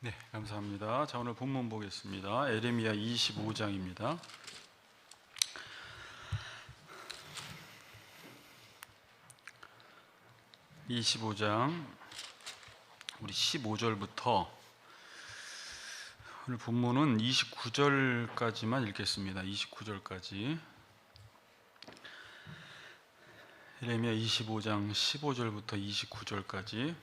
네, 감사합니다. 자, 오늘 본문 보겠습니다. 예레미야 25장입니다. 우리 15절부터 오늘 본문은 29절까지만 읽겠습니다. 29절까지. 예레미야 25장 15절부터 29절까지.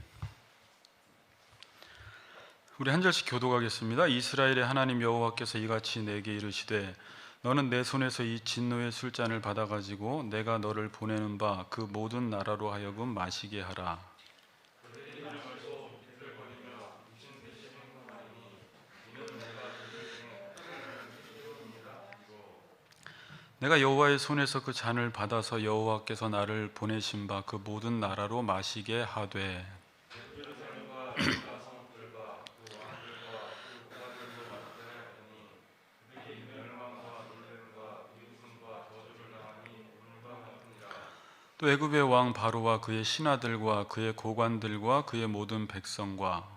우리 한 절씩 교독하겠습니다. 이스라엘의 하나님 여호와께서 이같이 내게 이르시되 너는 내 손에서 이 진노의 술잔을 받아가지고 내가 너를 보내는 바 그 모든 나라로 하여금 마시게 하라. 내가 여호와의 손에서 그 잔을 받아서 여호와께서 나를 보내신 바 그 모든 나라로 마시게 하되 또 애굽의 왕 바로와 그의 신하들과 그의 고관들과 그의 모든 백성과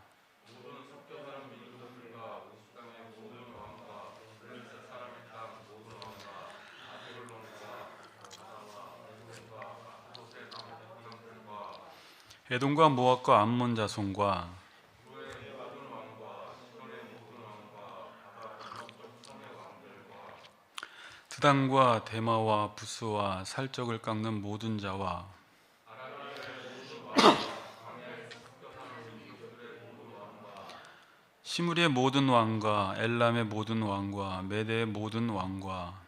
에돔과 모압과 암몬 자손과 드단과 데마와 부스와 살적을 깎는 모든 자와 시므리의 모든 왕과 엘람의 모든 왕과 메대의 모든 왕과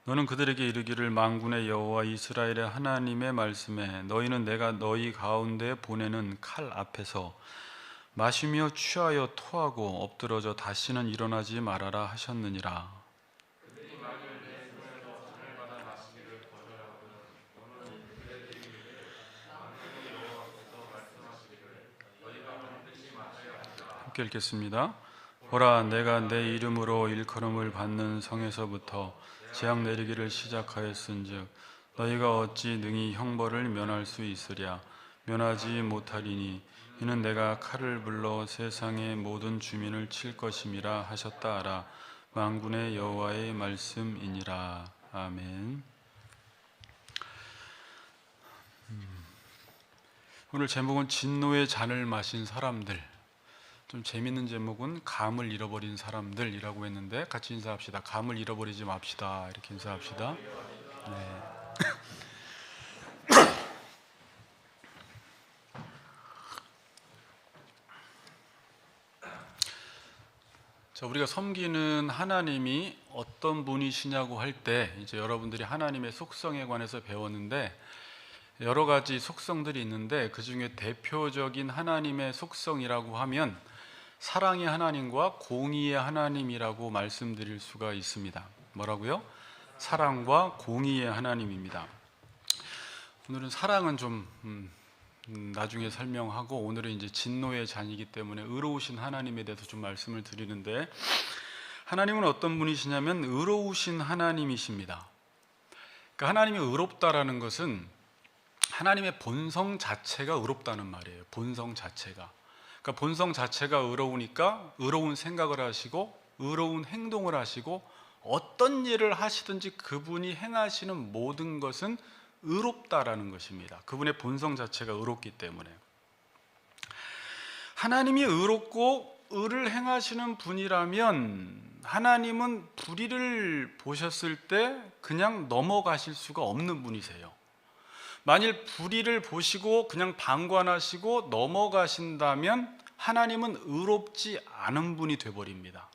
너는 그들에게 이르기를 만군의 여호와 이스라엘의 하나님의 말씀에 너희는 내가 너희 가운데 보내는 칼 앞에서 마시며 취하여 토하고 엎드러져 다시는 일어나지 말아라 하셨느니라. 함께 읽겠습니다. 보라, 내가 내 이름으로 일컬음을 받는 성에서부터 재앙 내리기를 시작하였은즉 너희가 어찌 능히 형벌을 면할 수 있으랴. 면하지 못하리니 이는 내가 칼을 불러 세상의 모든 주민을 칠 것임이라 하셨다 하라. 만군의 여호와의 말씀이니라. 아멘. 오늘 제목은 진노의 잔을 마신 사람들. 좀 재밌는 제목은 감을 잃어버린 사람들이라고 했는데 같이 인사합시다. 감을 잃어버리지 맙시다. 이렇게 인사합시다. 네. 자, 우리가 섬기는 하나님이 어떤 분이시냐고 할 때 이제 여러분들이 하나님의 속성에 관해서 배웠는데 여러 가지 속성들이 있는데 그 중에 대표적인 하나님의 속성이라고 하면 사랑의 하나님과 공의의 하나님이라고 말씀드릴 수가 있습니다. 뭐라고요? 사랑과 공의의 하나님입니다. 오늘은 사랑은 좀 나중에 설명하고 오늘은 이제 진노의 잔이기 때문에 의로우신 하나님에 대해서 좀 말씀을 드리는데 하나님은 어떤 분이시냐면 의로우신 하나님이십니다. 그러니까 하나님이 의롭다라는 것은 하나님의 본성 자체가 의롭다는 말이에요. 본성 자체가. 그러니까 본성 자체가 의로우니까 의로운 생각을 하시고 의로운 행동을 하시고 어떤 일을 하시든지 그분이 행하시는 모든 것은 의롭다라는 것입니다. 그분의 본성 자체가 의롭기 때문에 하나님이 의롭고 의를 행하시는 분이라면 하나님은 불의를 보셨을 때 그냥 넘어가실 수가 없는 분이세요. 만일 불의를 보시고 그냥 방관하시고 넘어가신다면 하나님은 의롭지 않은 분이 되어버립니다.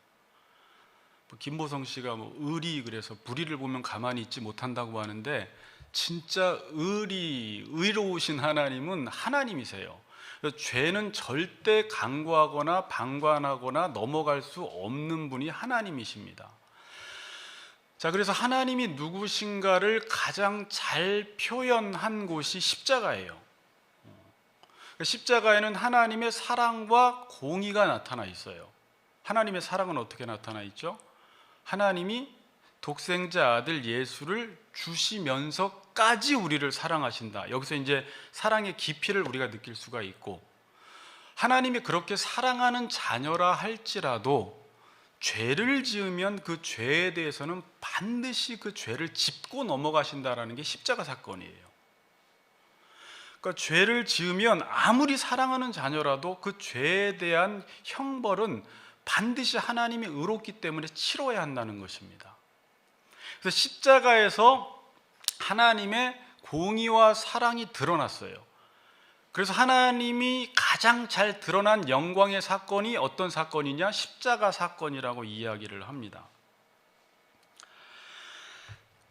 김보성 씨가 의리 그래서 불의를 보면 가만히 있지 못한다고 하는데 진짜 의로우신 하나님은 하나님이세요. 죄는 절대 간과하거나 방관하거나 넘어갈 수 없는 분이 하나님이십니다. 자, 그래서 하나님이 누구신가를 가장 잘 표현한 곳이 십자가예요. 십자가에는 하나님의 사랑과 공의가 나타나 있어요. 하나님의 사랑은 어떻게 나타나 있죠? 하나님이 독생자 아들 예수를 주시면서까지 우리를 사랑하신다. 여기서 이제 사랑의 깊이를 우리가 느낄 수가 있고, 하나님이 그렇게 사랑하는 자녀라 할지라도 죄를 지으면 그 죄에 대해서는 반드시 그 죄를 짚고 넘어가신다라는 게 십자가 사건이에요. 그러니까 죄를 지으면 아무리 사랑하는 자녀라도 그 죄에 대한 형벌은 반드시 하나님이 의롭기 때문에 치러야 한다는 것입니다. 그래서 십자가에서 하나님의 공의와 사랑이 드러났어요. 그래서 하나님이 가장 잘 드러난 영광의 사건이 어떤 사건이냐? 십자가 사건이라고 이야기를 합니다.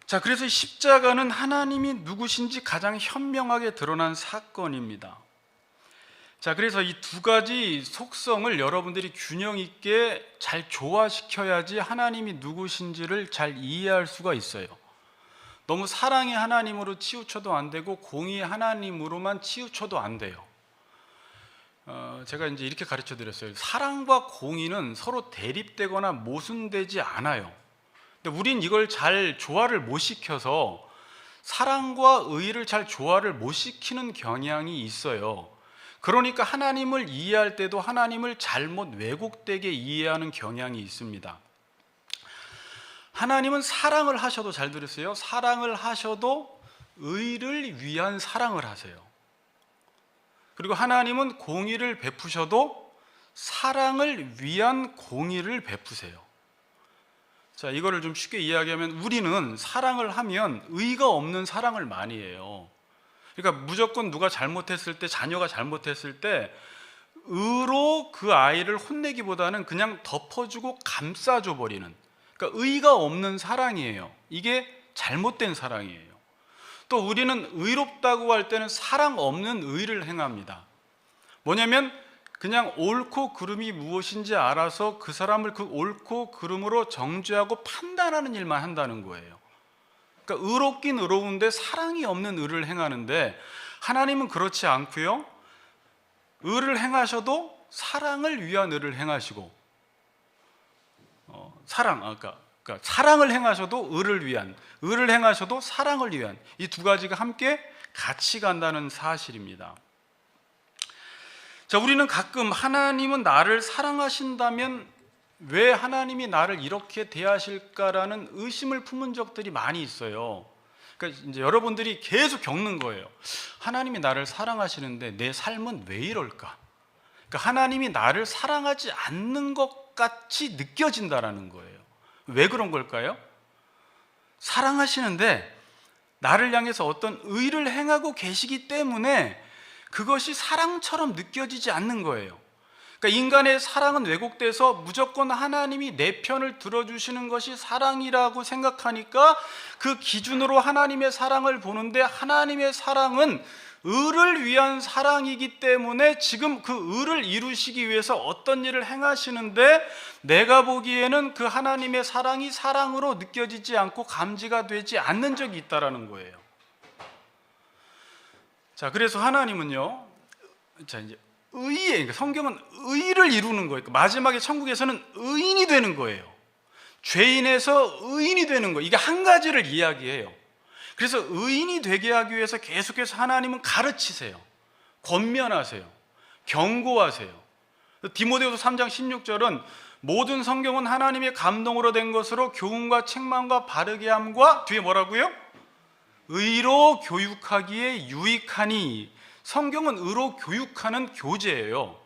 자, 그래서 십자가는 하나님이 누구신지 가장 현명하게 드러난 사건입니다. 자, 그래서 이 두 가지 속성을 여러분들이 균형 있게 잘 조화시켜야지 하나님이 누구신지를 잘 이해할 수가 있어요. 너무 사랑의 하나님으로 치우쳐도 안 되고 공의의 하나님으로만 치우쳐도 안 돼요. 제가 이제 이렇게 가르쳐 드렸어요. 사랑과 공의는 서로 대립되거나 모순되지 않아요. 근데 우린 이걸 잘 조화를 못 시켜서 사랑과 의를 잘 조화를 못 시키는 경향이 있어요. 그러니까 하나님을 이해할 때도 하나님을 잘못 왜곡되게 이해하는 경향이 있습니다. 하나님은 사랑을 하셔도, 잘 들으세요, 사랑을 하셔도 의를 위한 사랑을 하세요. 그리고 하나님은 공의를 베푸셔도 사랑을 위한 공의를 베푸세요. 자, 이거를 좀 쉽게 이야기하면 우리는 사랑을 하면 의가 없는 사랑을 많이 해요. 그러니까 무조건 누가 잘못했을 때, 자녀가 잘못했을 때 의로 그 아이를 혼내기보다는 그냥 덮어주고 감싸줘 버리는, 그러니까 의가 없는 사랑이에요. 이게 잘못된 사랑이에요. 또 우리는 의롭다고 할 때는 사랑 없는 의를 행합니다. 뭐냐면 그냥 옳고 그름이 무엇인지 알아서 그 사람을 그 옳고 그름으로 정죄하고 판단하는 일만 한다는 거예요. 그러니까 의롭긴 의로운데 사랑이 없는 의를 행하는데, 하나님은 그렇지 않고요, 의를 행하셔도 사랑을 위한 의를 행하시고, 그러니까 사랑을 행하셔도 의를 위한, 의를 행하셔도 사랑을 위한, 이 두 가지가 함께 같이 간다는 사실입니다. 자, 우리는 가끔 하나님은 나를 사랑하신다면 왜 하나님이 나를 이렇게 대하실까라는 의심을 품은 적들이 많이 있어요. 그러니까 이제 여러분들이 계속 겪는 거예요. 하나님이 나를 사랑하시는데 내 삶은 왜 이럴까? 그러니까 하나님이 나를 사랑하지 않는 것 같이 느껴진다라는 거예요. 왜 그런 걸까요? 사랑하시는데 나를 향해서 어떤 의를 행하고 계시기 때문에 그것이 사랑처럼 느껴지지 않는 거예요. 그러니까 인간의 사랑은 왜곡돼서 무조건 하나님이 내 편을 들어주시는 것이 사랑이라고 생각하니까 그 기준으로 하나님의 사랑을 보는데, 하나님의 사랑은 의를 위한 사랑이기 때문에 지금 그 의를 이루시기 위해서 어떤 일을 행하시는데 내가 보기에는 그 하나님의 사랑이 사랑으로 느껴지지 않고 감지가 되지 않는 적이 있다라는 거예요. 자, 그래서 하나님은요, 자, 이제 의에, 그러니까 성경은 의를 이루는 거예요. 마지막에 천국에서는 의인이 되는 거예요. 죄인에서 의인이 되는 거예요. 이게 한 가지를 이야기해요. 그래서 의인이 되게 하기 위해서 계속해서 하나님은 가르치세요. 권면하세요. 경고하세요. 디모데후서 3장 16절은 모든 성경은 하나님의 감동으로 된 것으로 교훈과 책망과 바르게 함과, 뒤에 뭐라고요? 의로 교육하기에 유익하니. 성경은 의로 교육하는 교재예요.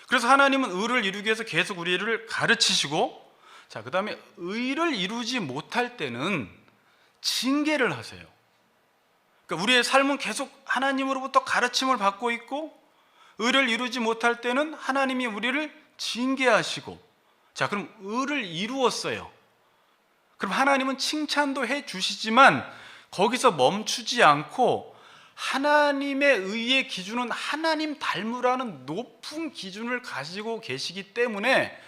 그래서 하나님은 의를 이루기 위해서 계속 우리를 가르치시고, 자, 그 다음에 의를 이루지 못할 때는 징계를 하세요. 그러니까 우리의 삶은 계속 하나님으로부터 가르침을 받고 있고, 의를 이루지 못할 때는 하나님이 우리를 징계하시고, 자, 그럼 의를 이루었어요. 그럼 하나님은 칭찬도 해 주시지만 거기서 멈추지 않고 하나님의 의의 기준은 하나님 닮으라는 높은 기준을 가지고 계시기 때문에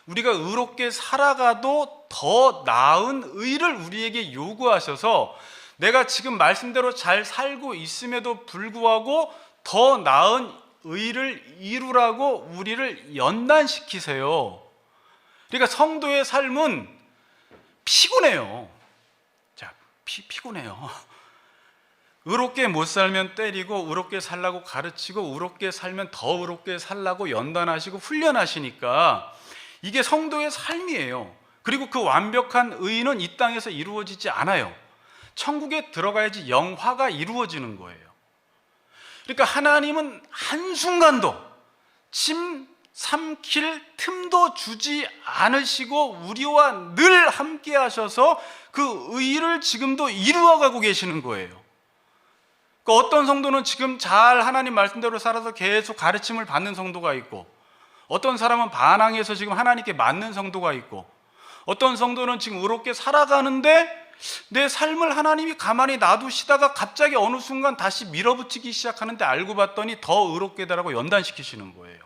우리가 의롭게 살아가도 더 나은 의를 우리에게 요구하셔서 내가 지금 말씀대로 잘 살고 있음에도 불구하고 더 나은 의를 이루라고 우리를 연단시키세요. 그러니까 성도의 삶은 피곤해요. 자, 피곤해요. 의롭게 못 살면 때리고, 의롭게 살라고 가르치고, 의롭게 살면 더 의롭게 살라고 연단하시고 훈련하시니까 이게 성도의 삶이에요. 그리고 그 완벽한 의는 이 땅에서 이루어지지 않아요. 천국에 들어가야지 영화가 이루어지는 거예요. 그러니까 하나님은 한순간도 침 삼킬 틈도 주지 않으시고 우리와 늘 함께 하셔서 그 의를 지금도 이루어가고 계시는 거예요. 그러니까 어떤 성도는 지금 잘 하나님 말씀대로 살아서 계속 가르침을 받는 성도가 있고, 어떤 사람은 반항해서 지금 하나님께 맞는 성도가 있고, 어떤 성도는 지금 의롭게 살아가는데 내 삶을 하나님이 가만히 놔두시다가 갑자기 어느 순간 다시 밀어붙이기 시작하는데 알고 봤더니 더 의롭게 되라고 연단시키시는 거예요.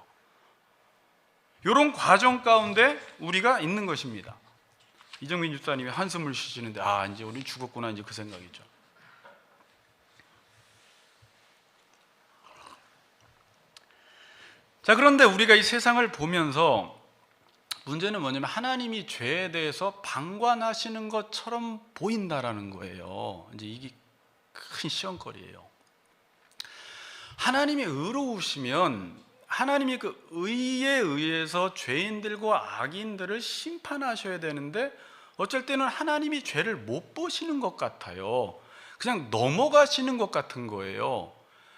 이런 과정 가운데 우리가 있는 것입니다. 이정민 집사님이 한숨을 쉬시는데 이제 우리 죽었구나, 이제 그 생각이죠. 자, 그런데 우리가 이 세상을 보면서 문제는 뭐냐면 하나님이 죄에 대해서 방관하시는 것처럼 보인다라는 거예요. 이제 이게 큰 시험거리예요. 하나님이 의로우시면 하나님이 그 의에 의해서 죄인들과 악인들을 심판하셔야 되는데 어쩔 때는 하나님이 죄를 못 보시는 것 같아요. 그냥 넘어가시는 것 같은 거예요.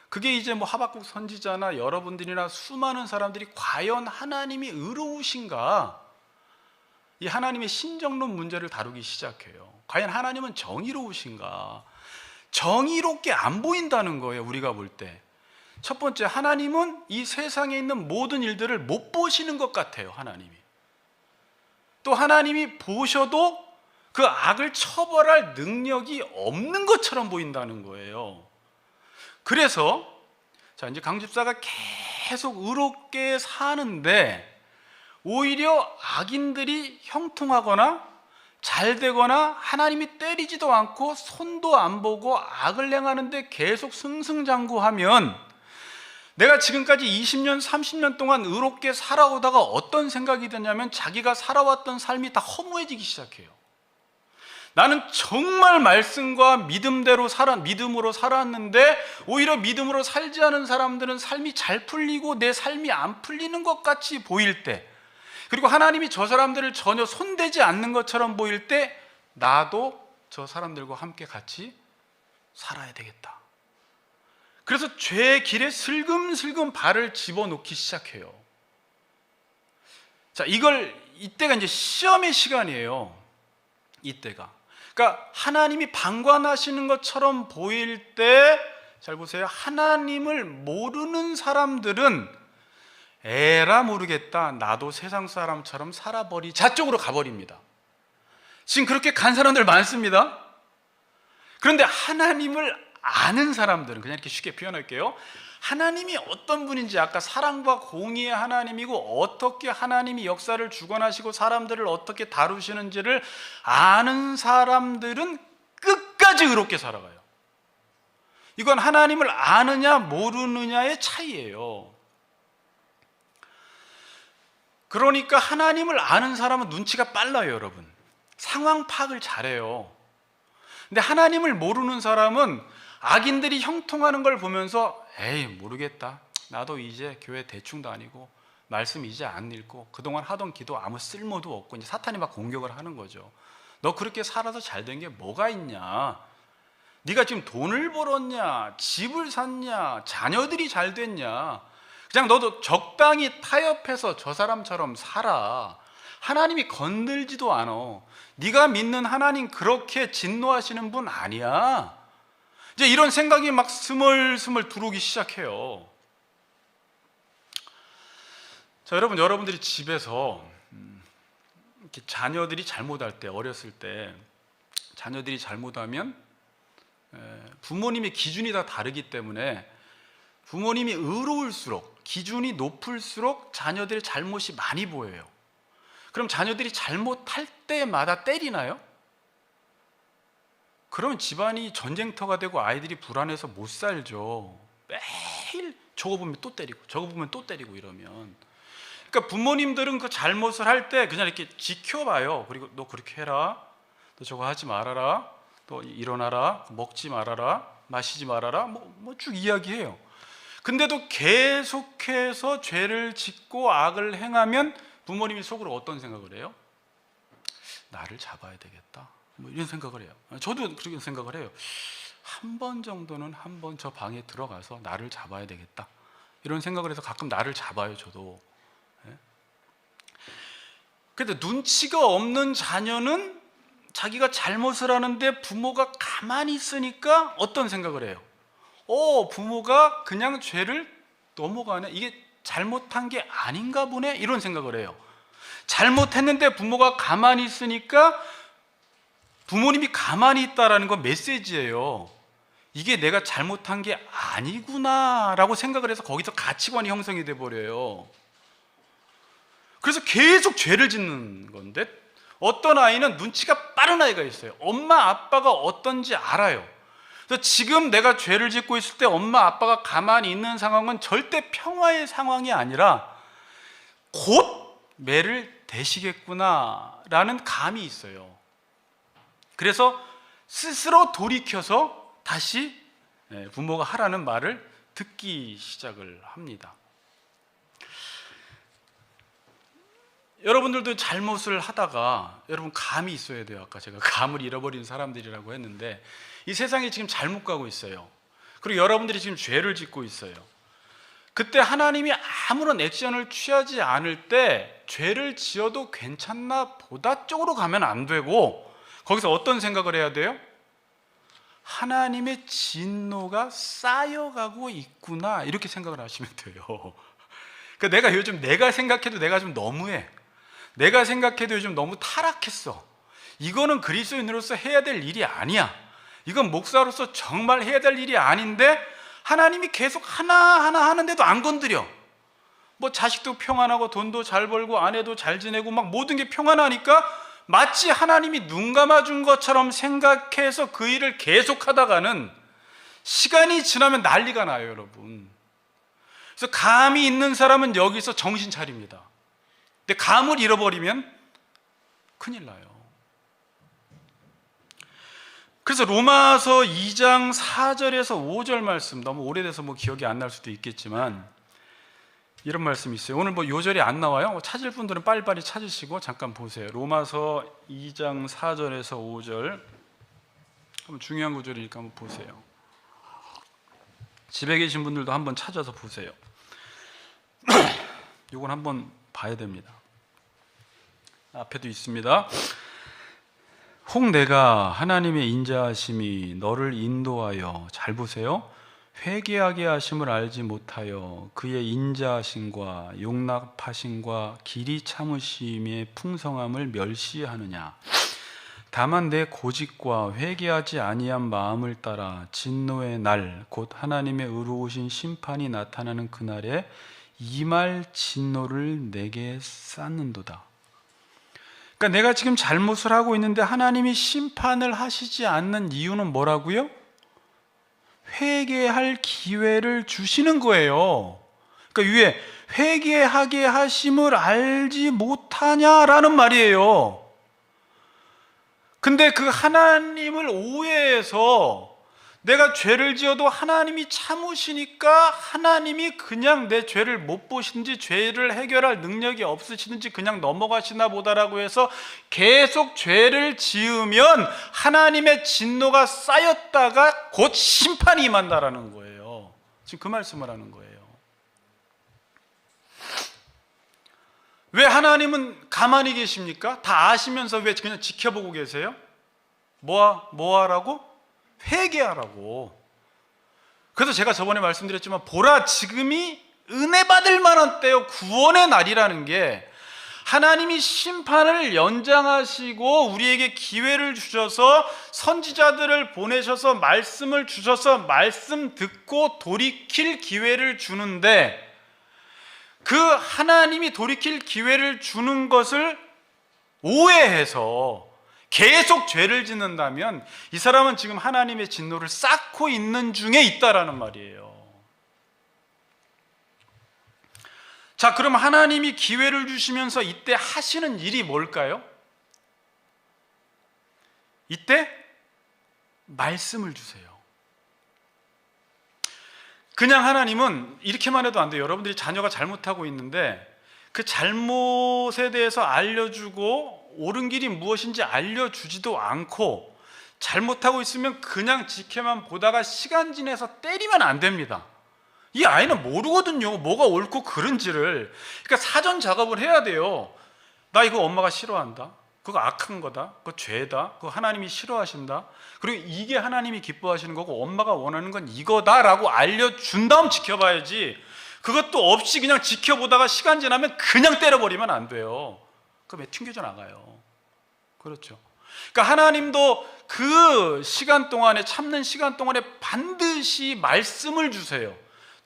그게 이제 하박국 선지자나 여러분들이나 수많은 사람들이 과연 하나님이 의로우신가? 이 하나님의 신정론 문제를 다루기 시작해요. 과연 하나님은 정의로우신가? 정의롭게 안 보인다는 거예요, 우리가 볼 때. 첫 번째, 하나님은 이 세상에 있는 모든 일들을 못 보시는 것 같아요, 하나님이. 또 하나님이 보셔도 그 악을 처벌할 능력이 없는 것처럼 보인다는 거예요. 그래서 이제 강 집사가 계속 의롭게 사는데 오히려 악인들이 형통하거나 잘 되거나 하나님이 때리지도 않고 손도 안 보고 악을 행하는데 계속 승승장구하면 내가 지금까지 20년, 30년 동안 의롭게 살아오다가 어떤 생각이 드냐면 자기가 살아왔던 삶이 다 허무해지기 시작해요. 나는 정말 말씀과 믿음으로 살았는데 오히려 믿음으로 살지 않은 사람들은 삶이 잘 풀리고 내 삶이 안 풀리는 것 같이 보일 때, 그리고 하나님이 저 사람들을 전혀 손대지 않는 것처럼 보일 때 나도 저 사람들과 함께 같이 살아야 되겠다. 그래서 죄의 길에 슬금슬금 발을 집어넣기 시작해요. 자, 이때가 이제 시험의 시간이에요. 이때가. 그러니까 하나님이 방관하시는 것처럼 보일 때, 잘 보세요. 하나님을 모르는 사람들은 에라 모르겠다, 나도 세상 사람처럼 살아버리자 쪽으로 가버립니다. 지금 그렇게 간 사람들 많습니다. 그런데 하나님을 아는 사람들은, 그냥 이렇게 쉽게 표현할게요. 하나님이 어떤 분인지, 아까 사랑과 공의의 하나님이고 어떻게 하나님이 역사를 주관하시고 사람들을 어떻게 다루시는지를 아는 사람들은 끝까지 의롭게 살아가요. 이건 하나님을 아느냐 모르느냐의 차이예요. 그러니까 하나님을 아는 사람은 눈치가 빨라요, 여러분. 상황 파악을 잘해요. 근데 하나님을 모르는 사람은 악인들이 형통하는 걸 보면서 에이, 모르겠다, 나도 이제 교회 대충 다니고 말씀 이제 안 읽고 그동안 하던 기도 아무 쓸모도 없고, 이제 사탄이 막 공격을 하는 거죠. 너 그렇게 살아서 잘 된 게 뭐가 있냐? 네가 지금 돈을 벌었냐? 집을 샀냐? 자녀들이 잘 됐냐? 그냥 너도 적당히 타협해서 저 사람처럼 살아. 하나님이 건들지도 않아. 네가 믿는 하나님 그렇게 진노하시는 분 아니야. 이제 이런 생각이 막 스멀스멀 들어오기 시작해요. 자, 여러분들이 집에서 이렇게 자녀들이 잘못할 때, 어렸을 때 자녀들이 잘못하면 부모님의 기준이 다 다르기 때문에 부모님이 의로울수록, 기준이 높을수록 자녀들의 잘못이 많이 보여요. 그럼 자녀들이 잘못할 때마다 때리나요? 그러면 집안이 전쟁터가 되고 아이들이 불안해서 못 살죠. 매일 저거 보면 또 때리고 저거 보면 또 때리고 이러면. 그러니까 부모님들은 그 잘못을 할 때 그냥 이렇게 지켜봐요. 그리고 너 그렇게 해라, 또 저거 하지 말아라, 또 일어나라, 먹지 말아라, 마시지 말아라, 뭐 쭉 이야기해요. 근데도 계속해서 죄를 짓고 악을 행하면 부모님이 속으로 어떤 생각을 해요? 나를 잡아야 되겠다, 뭐 이런 생각을 해요. 저도 그렇게 생각을 해요. 한 번 정도는 한번 저 방에 들어가서 나를 잡아야 되겠다, 이런 생각을 해서 가끔 나를 잡아요, 저도. 근데 눈치가 없는 자녀는 자기가 잘못을 하는데 부모가 가만히 있으니까 어떤 생각을 해요? 부모가 그냥 죄를 넘어가네, 이게 잘못한 게 아닌가 보네, 이런 생각을 해요. 잘못했는데 부모가 가만히 있으니까 부모님이 가만히 있다라는 건 메시지예요. 이게 내가 잘못한 게 아니구나 라고 생각을 해서 거기서 가치관이 형성이 돼 버려요. 그래서 계속 죄를 짓는 건데, 어떤 아이는 눈치가 빠른 아이가 있어요. 엄마 아빠가 어떤지 알아요. 그래서 지금 내가 죄를 짓고 있을 때 엄마 아빠가 가만히 있는 상황은 절대 평화의 상황이 아니라 곧 매를 대시겠구나 라는 감이 있어요. 그래서 스스로 돌이켜서 다시 부모가 하라는 말을 듣기 시작을 합니다. 여러분들도 잘못을 하다가 여러분 감이 있어야 돼요. 아까 제가 감을 잃어버린 사람들이라고 했는데, 이 세상이 지금 잘못 가고 있어요. 그리고 여러분들이 지금 죄를 짓고 있어요. 그때 하나님이 아무런 액션을 취하지 않을 때 죄를 지어도 괜찮나 보다 쪽으로 가면 안 되고, 거기서 어떤 생각을 해야 돼요? 하나님의 진노가 쌓여가고 있구나, 이렇게 생각을 하시면 돼요. 그러니까 내가 요즘 내가 생각해도 내가 좀 너무해, 내가 생각해도 요즘 너무 타락했어, 이거는 그리스도인으로서 해야 될 일이 아니야, 이건 목사로서 정말 해야 될 일이 아닌데 하나님이 계속 하나하나 하는데도 안 건드려. 뭐 자식도 평안하고 돈도 잘 벌고 아내도 잘 지내고 막 모든 게 평안하니까 마치 하나님이 눈 감아준 것처럼 생각해서 그 일을 계속하다가는 시간이 지나면 난리가 나요, 여러분. 그래서 감이 있는 사람은 여기서 정신 차립니다. 근데 감을 잃어버리면 큰일 나요. 그래서 로마서 2장 4절에서 5절 말씀, 너무 오래돼서 뭐 기억이 안 날 수도 있겠지만 이런 말씀이 있어요. 오늘 뭐 요절이 안 나와요. 찾을 분들은 빨리빨리 찾으시고 잠깐 보세요. 로마서 2장 4절에서 5절, 한번 중요한 구절이니까 한번 보세요. 집에 계신 분들도 한번 찾아서 보세요. 이건 한번 봐야 됩니다. 앞에도 있습니다. 혹 내가 하나님의 인자하심이 너를 인도하여, 잘 보세요, 회개하게 하심을 알지 못하여 그의 인자하심과 용납하심과 길이 참으심의 풍성함을 멸시하느냐. 다만 내 고집과 회개하지 아니한 마음을 따라 진노의 날, 곧 하나님의 의로우신 심판이 나타나는 그날에 이말 진노를 내게 쌓는도다. 그러니까 내가 지금 잘못을 하고 있는데 하나님이 심판을 하시지 않는 이유는 뭐라고요? 회개할 기회를 주시는 거예요. 그러니까 위에 회개하게 하심을 알지 못하냐라는 말이에요. 근데 그 하나님을 오해해서 내가 죄를 지어도 하나님이 참으시니까 하나님이 그냥 내 죄를 못 보시는지 죄를 해결할 능력이 없으시는지 그냥 넘어가시나 보다라고 해서 계속 죄를 지으면 하나님의 진노가 쌓였다가 곧 심판이 임한다라는 거예요. 지금 그 말씀을 하는 거예요. 왜 하나님은 가만히 계십니까? 다 아시면서 왜 그냥 지켜보고 계세요? 뭐하라고? 회개하라고. 그래서 제가 저번에 말씀드렸지만, 보라 지금이 은혜 받을 만한 때요, 구원의 날이라는 게, 하나님이 심판을 연장하시고 우리에게 기회를 주셔서 선지자들을 보내셔서 말씀을 주셔서 말씀 듣고 돌이킬 기회를 주는데, 그 하나님이 돌이킬 기회를 주는 것을 오해해서 계속 죄를 짓는다면 이 사람은 지금 하나님의 진노를 쌓고 있는 중에 있다라는 말이에요. 자, 그럼 하나님이 기회를 주시면서 이때 하시는 일이 뭘까요? 이때 말씀을 주세요. 그냥 하나님은 이렇게만 해도 안 돼요. 여러분들이 자녀가 잘못하고 있는데 그 잘못에 대해서 알려주고 옳은 길이 무엇인지 알려주지도 않고, 잘못하고 있으면 그냥 지켜만 보다가 시간 지나서 때리면 안 됩니다. 이 아이는 모르거든요, 뭐가 옳고 그른지를. 그러니까 사전 작업을 해야 돼요. 나 이거 엄마가 싫어한다, 그거 악한 거다, 그거 죄다, 그거 하나님이 싫어하신다, 그리고 이게 하나님이 기뻐하시는 거고 엄마가 원하는 건 이거다라고 알려준 다음 지켜봐야지, 그것도 없이 그냥 지켜보다가 시간 지나면 그냥 때려버리면 안 돼요. 그럼 왜 튕겨져 나가요? 그렇죠. 그러니까 하나님도 그 시간 동안에, 참는 시간 동안에 반드시 말씀을 주세요.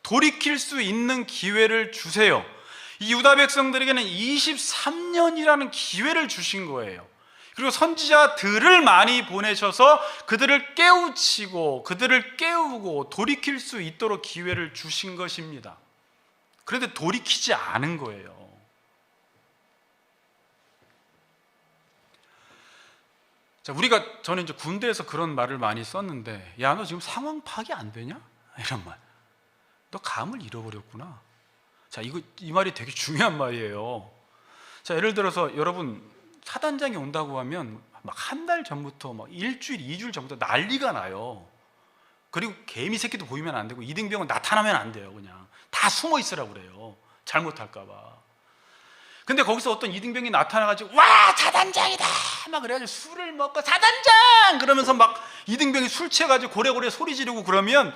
돌이킬 수 있는 기회를 주세요. 이 유다 백성들에게는 23년이라는 기회를 주신 거예요. 그리고 선지자들을 많이 보내셔서 그들을 깨우치고 그들을 깨우고 돌이킬 수 있도록 기회를 주신 것입니다. 그런데 돌이키지 않은 거예요. 자, 저는 이제 군대에서 그런 말을 많이 썼는데, 야, 너 지금 상황 파악이 안 되냐? 이런 말. 너 감을 잃어버렸구나. 자, 이 말이 되게 중요한 말이에요. 자, 예를 들어서 여러분, 사단장이 온다고 하면 막 한 달 전부터, 막 일주일, 2주일 전부터 난리가 나요. 그리고 개미 새끼도 보이면 안 되고 이등병은 나타나면 안 돼요. 그냥 다 숨어 있으라고 그래요. 잘못할까 봐. 근데 거기서 어떤 이등병이 나타나가지고 와, 사단장이다 막 그래가지고 술을 먹고 사단장 그러면서 막 이등병이 술 취해가지고 고래고래 소리 지르고 그러면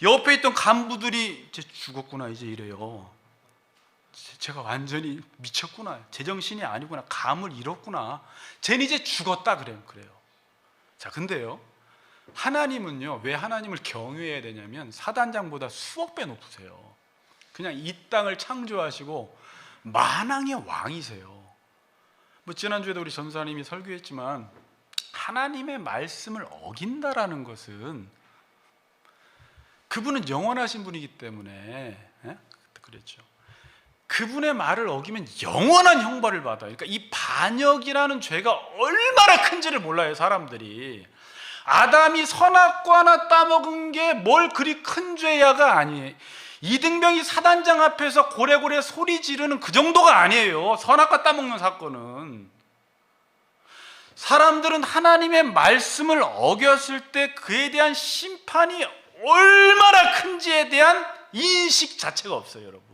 옆에 있던 간부들이 이제 죽었구나 이제 이래요. 제가 완전히 미쳤구나, 제정신이 아니구나, 감을 잃었구나, 쟤는 이제 죽었다 그래요. 자, 근데요, 하나님은요, 왜 하나님을 경외해야 되냐면 사단장보다 수억 배 높으세요. 그냥 이 땅을 창조하시고 만왕의 왕이세요. 뭐 지난주에도 우리 전사님이 설교했지만 하나님의 말씀을 어긴다라는 것은 그분은 영원하신 분이기 때문에, 그랬죠. 그분의 말을 어기면 영원한 형벌을 받아요. 그러니까 이 반역이라는 죄가 얼마나 큰지를 몰라요, 사람들이. 아담이 선악과 하나 따먹은 게 뭘 그리 큰 죄야가 아니에요. 이등병이 사단장 앞에서 고래고래 소리 지르는 그 정도가 아니에요. 선악과 따먹는 사건은. 사람들은 하나님의 말씀을 어겼을 때 그에 대한 심판이 얼마나 큰지에 대한 인식 자체가 없어요, 여러분.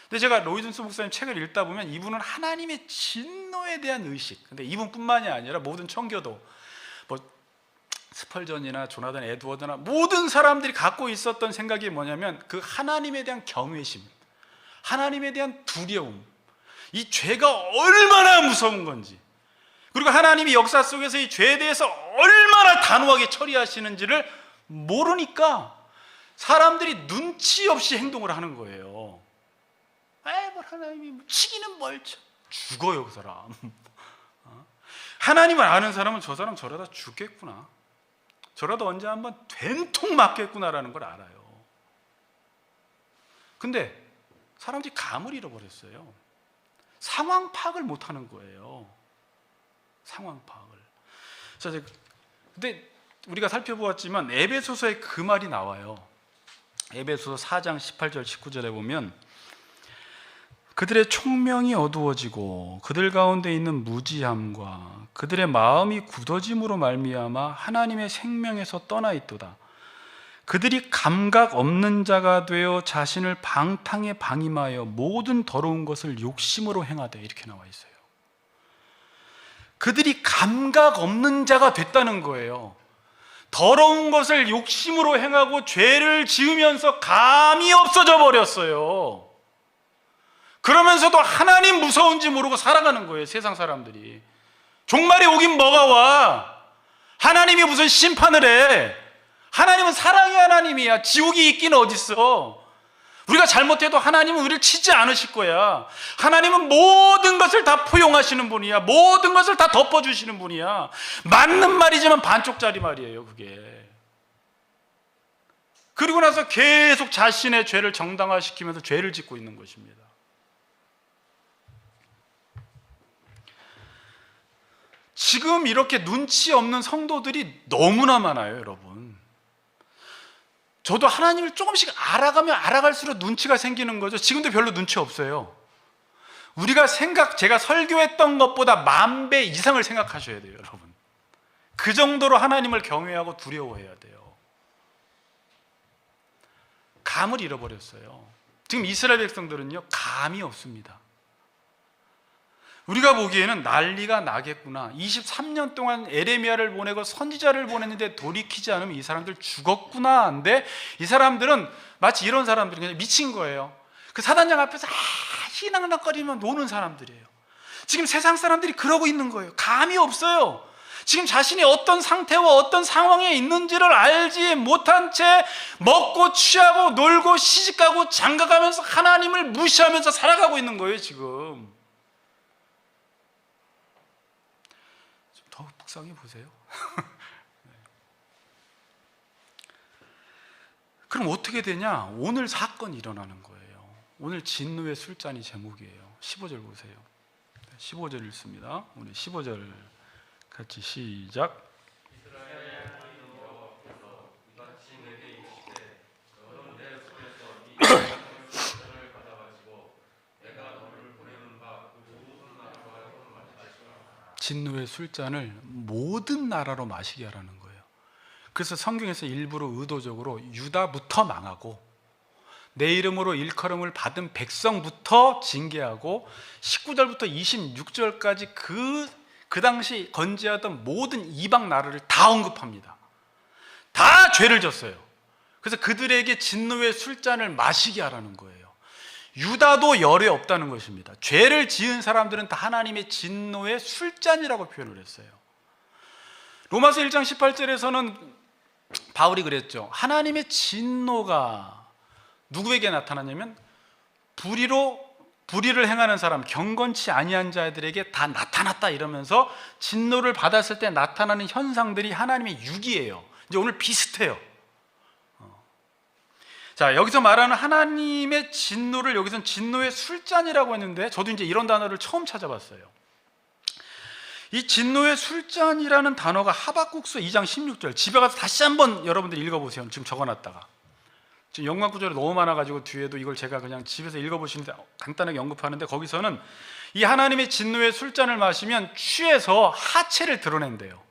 근데 제가 로이준스 목사님 책을 읽다 보면 이분은 하나님의 진노에 대한 의식, 근데 이분뿐만이 아니라 모든 청교도, 뭐 스펄전이나 조나단 에드워드나 모든 사람들이 갖고 있었던 생각이 뭐냐면 그 하나님에 대한 경외심, 하나님에 대한 두려움, 이 죄가 얼마나 무서운 건지, 그리고 하나님이 역사 속에서 이 죄에 대해서 얼마나 단호하게 처리하시는지를 모르니까 사람들이 눈치 없이 행동을 하는 거예요. 뭘 하나님이 치기는 뭘 쳐, 죽어요 그 사람. 하나님을 아는 사람은 저 사람 저러다 죽겠구나, 저러다 언제 한번 된통 맞겠구나라는 걸 알아요. 근데 사람들이 감을 잃어버렸어요. 상황 파악을 못하는 거예요. 상황 파악을. 자, 근데 우리가 살펴보았지만 에베소서에 그 말이 나와요. 에베소서 4장 18절 19절에 보면 그들의 총명이 어두워지고 그들 가운데 있는 무지함과 그들의 마음이 굳어짐으로 말미암아 하나님의 생명에서 떠나 있도다. 그들이 감각 없는 자가 되어 자신을 방탕에 방임하여 모든 더러운 것을 욕심으로 행하되, 이렇게 나와 있어요. 그들이 감각 없는 자가 됐다는 거예요. 더러운 것을 욕심으로 행하고 죄를 지으면서 감이 없어져 버렸어요. 그러면서도 하나님 무서운지 모르고 살아가는 거예요, 세상 사람들이. 종말이 오긴 뭐가 와. 하나님이 무슨 심판을 해. 하나님은 사랑의 하나님이야. 지옥이 있긴 어딨어. 우리가 잘못해도 하나님은 우리를 치지 않으실 거야. 하나님은 모든 것을 다 포용하시는 분이야. 모든 것을 다 덮어주시는 분이야. 맞는 말이지만 반쪽짜리 말이에요, 그게. 그리고 나서 계속 자신의 죄를 정당화시키면서 죄를 짓고 있는 것입니다. 지금 이렇게 눈치 없는 성도들이 너무나 많아요, 여러분. 저도 하나님을 조금씩 알아가면 알아갈수록 눈치가 생기는 거죠. 지금도 별로 눈치 없어요. 우리가 제가 설교했던 것보다 10,000배 이상을 생각하셔야 돼요, 여러분. 그 정도로 하나님을 경외하고 두려워해야 돼요. 감을 잃어버렸어요. 지금 이스라엘 백성들은요, 감이 없습니다. 우리가 보기에는 난리가 나겠구나. 23년 동안 에레미야를 보내고 선지자를 보냈는데 돌이키지 않으면 이 사람들 죽었구나. 근데 이 사람들은 마치 이런 사람들이 그냥 미친 거예요. 그 사단장 앞에서 희낙낙거리면 노는 사람들이에요. 지금 세상 사람들이 그러고 있는 거예요. 감이 없어요. 지금 자신이 어떤 상태와 어떤 상황에 있는지를 알지 못한 채 먹고 취하고 놀고 시집가고 장가가면서 하나님을 무시하면서 살아가고 있는 거예요, 지금. 좀 더 묵상해 보세요. 그럼 어떻게 되냐? 오늘 사건이 일어나는 거예요. 오늘 진노의 술잔이 제목이에요. 15절 보세요. 15절 읽습니다. 우리 15절 같이 시작. 진노의 술잔을 모든 나라로 마시게 하라는 거예요. 그래서 성경에서 일부러 의도적으로 유다부터 망하고 내 이름으로 일컬음을 받은 백성부터 징계하고 19절부터 26절까지 그 당시 건재하던 모든 이방 나라를 다 언급합니다. 다 죄를 졌어요. 그래서 그들에게 진노의 술잔을 마시게 하라는 거예요. 유다도 열에 없다는 것입니다. 죄를 지은 사람들은 다 하나님의 진노의 술잔이라고 표현을 했어요. 로마서 1장 18절에서는 바울이 그랬죠. 하나님의 진노가 누구에게 나타났냐면 불의를 행하는 사람, 경건치 아니한 자들에게 다 나타났다 이러면서 진노를 받았을 때 나타나는 현상들이 하나님의 육이에요. 이제 오늘 비슷해요. 자, 여기서 말하는 하나님의 진노를 여기서는 진노의 술잔이라고 했는데 저도 이제 이런 단어를 처음 찾아봤어요. 이 진노의 술잔이라는 단어가 하박국서 2장 16절, 집에 가서 다시 한번 여러분들 읽어보세요. 지금 적어놨다가 지금 연관 구절이 너무 많아가지고 뒤에도 이걸 제가 그냥 집에서 읽어보시는데 간단하게 언급하는데, 거기서는 이 하나님의 진노의 술잔을 마시면 취해서 하체를 드러낸대요.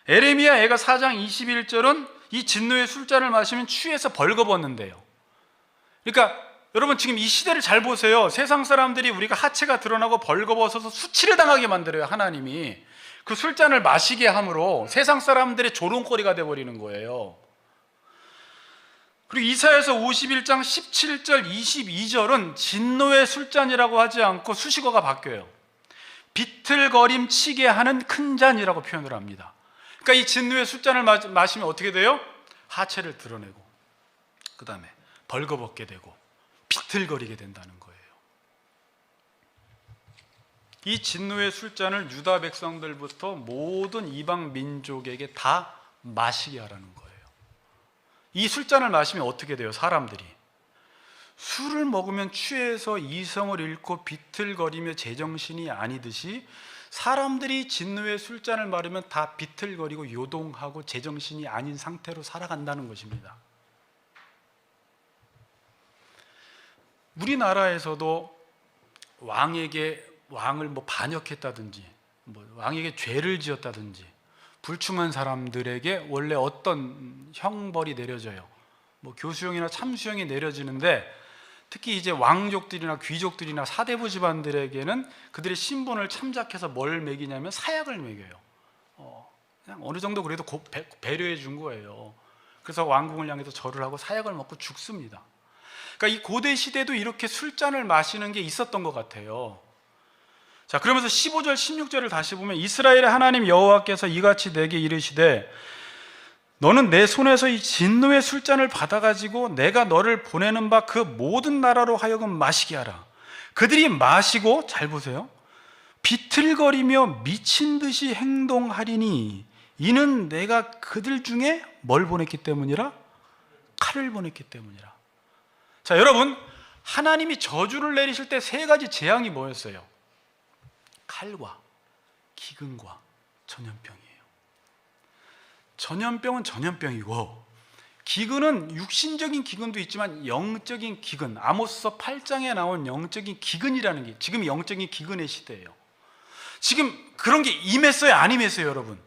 에레미야 애가 4장 21절은 이 진노의 술잔을 마시면 취해서 벌거벗는데요. 그러니까 여러분 지금 이 시대를 잘 보세요. 세상 사람들이 우리가 하체가 드러나고 벌거벗어서 수치를 당하게 만들어요. 하나님이 그 술잔을 마시게 함으로 세상 사람들의 조롱거리가 되어버리는 거예요. 그리고 이사야서 51장 17절 22절은 진노의 술잔이라고 하지 않고 수식어가 바뀌어요. 비틀거림 치게 하는 큰 잔이라고 표현을 합니다. 그러니까 이 진노의 술잔을 마시면 어떻게 돼요? 하체를 드러내고 그 다음에 벌거벗게 되고 비틀거리게 된다는 거예요. 이 진노의 술잔을 유다 백성들부터 모든 이방 민족에게 다 마시게 하라는 거예요. 이 술잔을 마시면 어떻게 돼요? 사람들이 술을 먹으면 취해서 이성을 잃고 비틀거리며 제정신이 아니듯이 사람들이 진노의 술잔을 마시면 다 비틀거리고 요동하고 제정신이 아닌 상태로 살아간다는 것입니다. 우리나라에서도 왕을 반역했다든지 왕에게 죄를 지었다든지 불충한 사람들에게 원래 어떤 형벌이 내려져요. 교수형이나 참수형이 내려지는데, 특히 이제 왕족들이나 귀족들이나 사대부 집안들에게는 그들의 신분을 참작해서 뭘 먹이냐면 사약을 먹여요. 그냥 어느 정도 그래도 배려해 준 거예요. 그래서 왕궁을 향해서 절을 하고 사약을 먹고 죽습니다. 그러니까 이 고대 시대도 이렇게 술잔을 마시는 게 있었던 것 같아요. 자, 그러면서 15절 16절을 다시 보면 이스라엘의 하나님 여호와께서 이같이 내게 이르시되 너는 내 손에서 이 진노의 술잔을 받아가지고 내가 너를 보내는 바 그 모든 나라로 하여금 마시게 하라. 그들이 마시고, 잘 보세요, 비틀거리며 미친 듯이 행동하리니 이는 내가 그들 중에 뭘 보냈기 때문이라? 칼을 보냈기 때문이라. 자, 여러분, 하나님이 저주를 내리실 때 세 가지 재앙이 뭐였어요? 칼과 기근과 전염병이에요. 전염병은 전염병이고 기근은 육신적인 기근도 있지만 영적인 기근, 아모스서 8장에 나온 영적인 기근이라는 게 지금 영적인 기근의 시대예요. 지금 그런 게 임했어요, 안 임했어요, 여러분?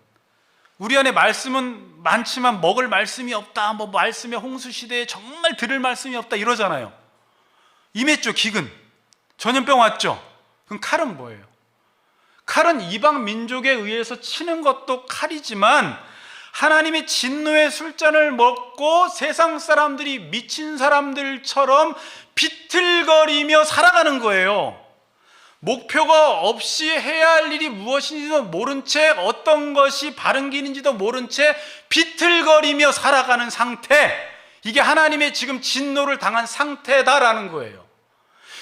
우리 안에 말씀은 많지만 먹을 말씀이 없다, 뭐 말씀의 홍수 시대에 정말 들을 말씀이 없다 이러잖아요. 임했죠, 기근. 전염병 왔죠. 그럼 칼은 뭐예요? 칼은 이방 민족에 의해서 치는 것도 칼이지만 하나님의 진노의 술잔을 먹고 세상 사람들이 미친 사람들처럼 비틀거리며 살아가는 거예요. 목표가 없이 해야 할 일이 무엇인지도 모른 채 어떤 것이 바른 길인지도 모른 채 비틀거리며 살아가는 상태, 이게 하나님의 지금 진노를 당한 상태다라는 거예요.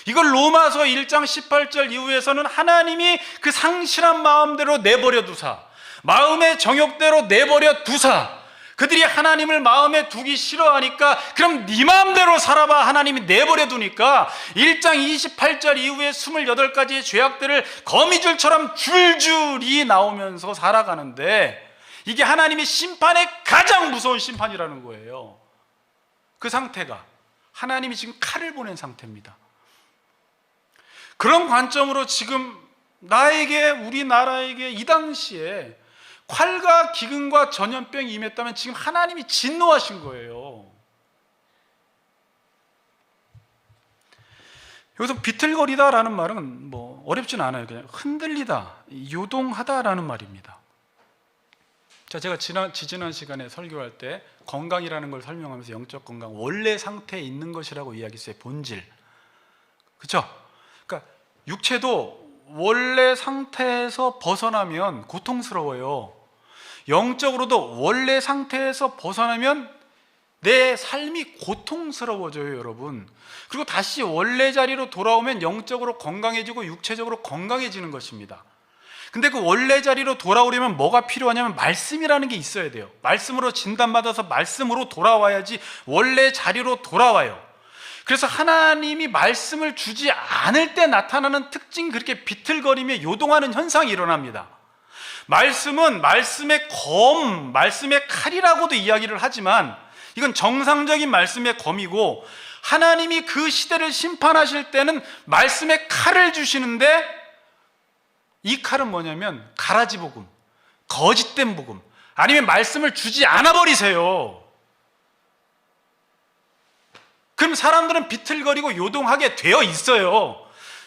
이걸 로마서 1장 18절 이후에서는 하나님이 그 상실한 마음대로 내버려 두사, 마음의 정욕대로 내버려 두사, 그들이 하나님을 마음에 두기 싫어하니까 그럼 네 마음대로 살아봐 하나님이 내버려 두니까 1장 28절 이후에 28가지의 죄악들을 거미줄처럼 줄줄이 나오면서 살아가는데 이게 하나님의 심판의 가장 무서운 심판이라는 거예요. 그 상태가 하나님이 지금 칼을 보낸 상태입니다. 그런 관점으로 지금 나에게, 우리나라에게 이 당시에 칼과 기근과 전염병이 임했다면 지금 하나님이 진노하신 거예요. 여기서 비틀거리다라는 말은 뭐 어렵진 않아요. 그냥 흔들리다, 요동하다라는 말입니다. 자, 제가 지지난 시간에 설교할 때 건강이라는 걸 설명하면서 영적 건강, 원래 상태에 있는 것이라고 이야기했어요. 본질. 그렇죠? 그러니까 육체도 원래 상태에서 벗어나면 고통스러워요. 영적으로도 원래 상태에서 벗어나면 내 삶이 고통스러워져요, 여러분. 그리고 다시 원래 자리로 돌아오면 영적으로 건강해지고 육체적으로 건강해지는 것입니다. 근데 그 원래 자리로 돌아오려면 뭐가 필요하냐면 말씀이라는 게 있어야 돼요. 말씀으로 진단받아서 말씀으로 돌아와야지 원래 자리로 돌아와요. 그래서 하나님이 말씀을 주지 않을 때 나타나는 특징이 그렇게 비틀거리며 요동하는 현상이 일어납니다. 말씀은 말씀의 검, 말씀의 칼이라고도 이야기를 하지만 이건 정상적인 말씀의 검이고 하나님이 그 시대를 심판하실 때는 말씀의 칼을 주시는데 이 칼은 뭐냐면 가라지 복음, 거짓된 복음, 아니면 말씀을 주지 않아 버리세요. 그럼 사람들은 비틀거리고 요동하게 되어 있어요.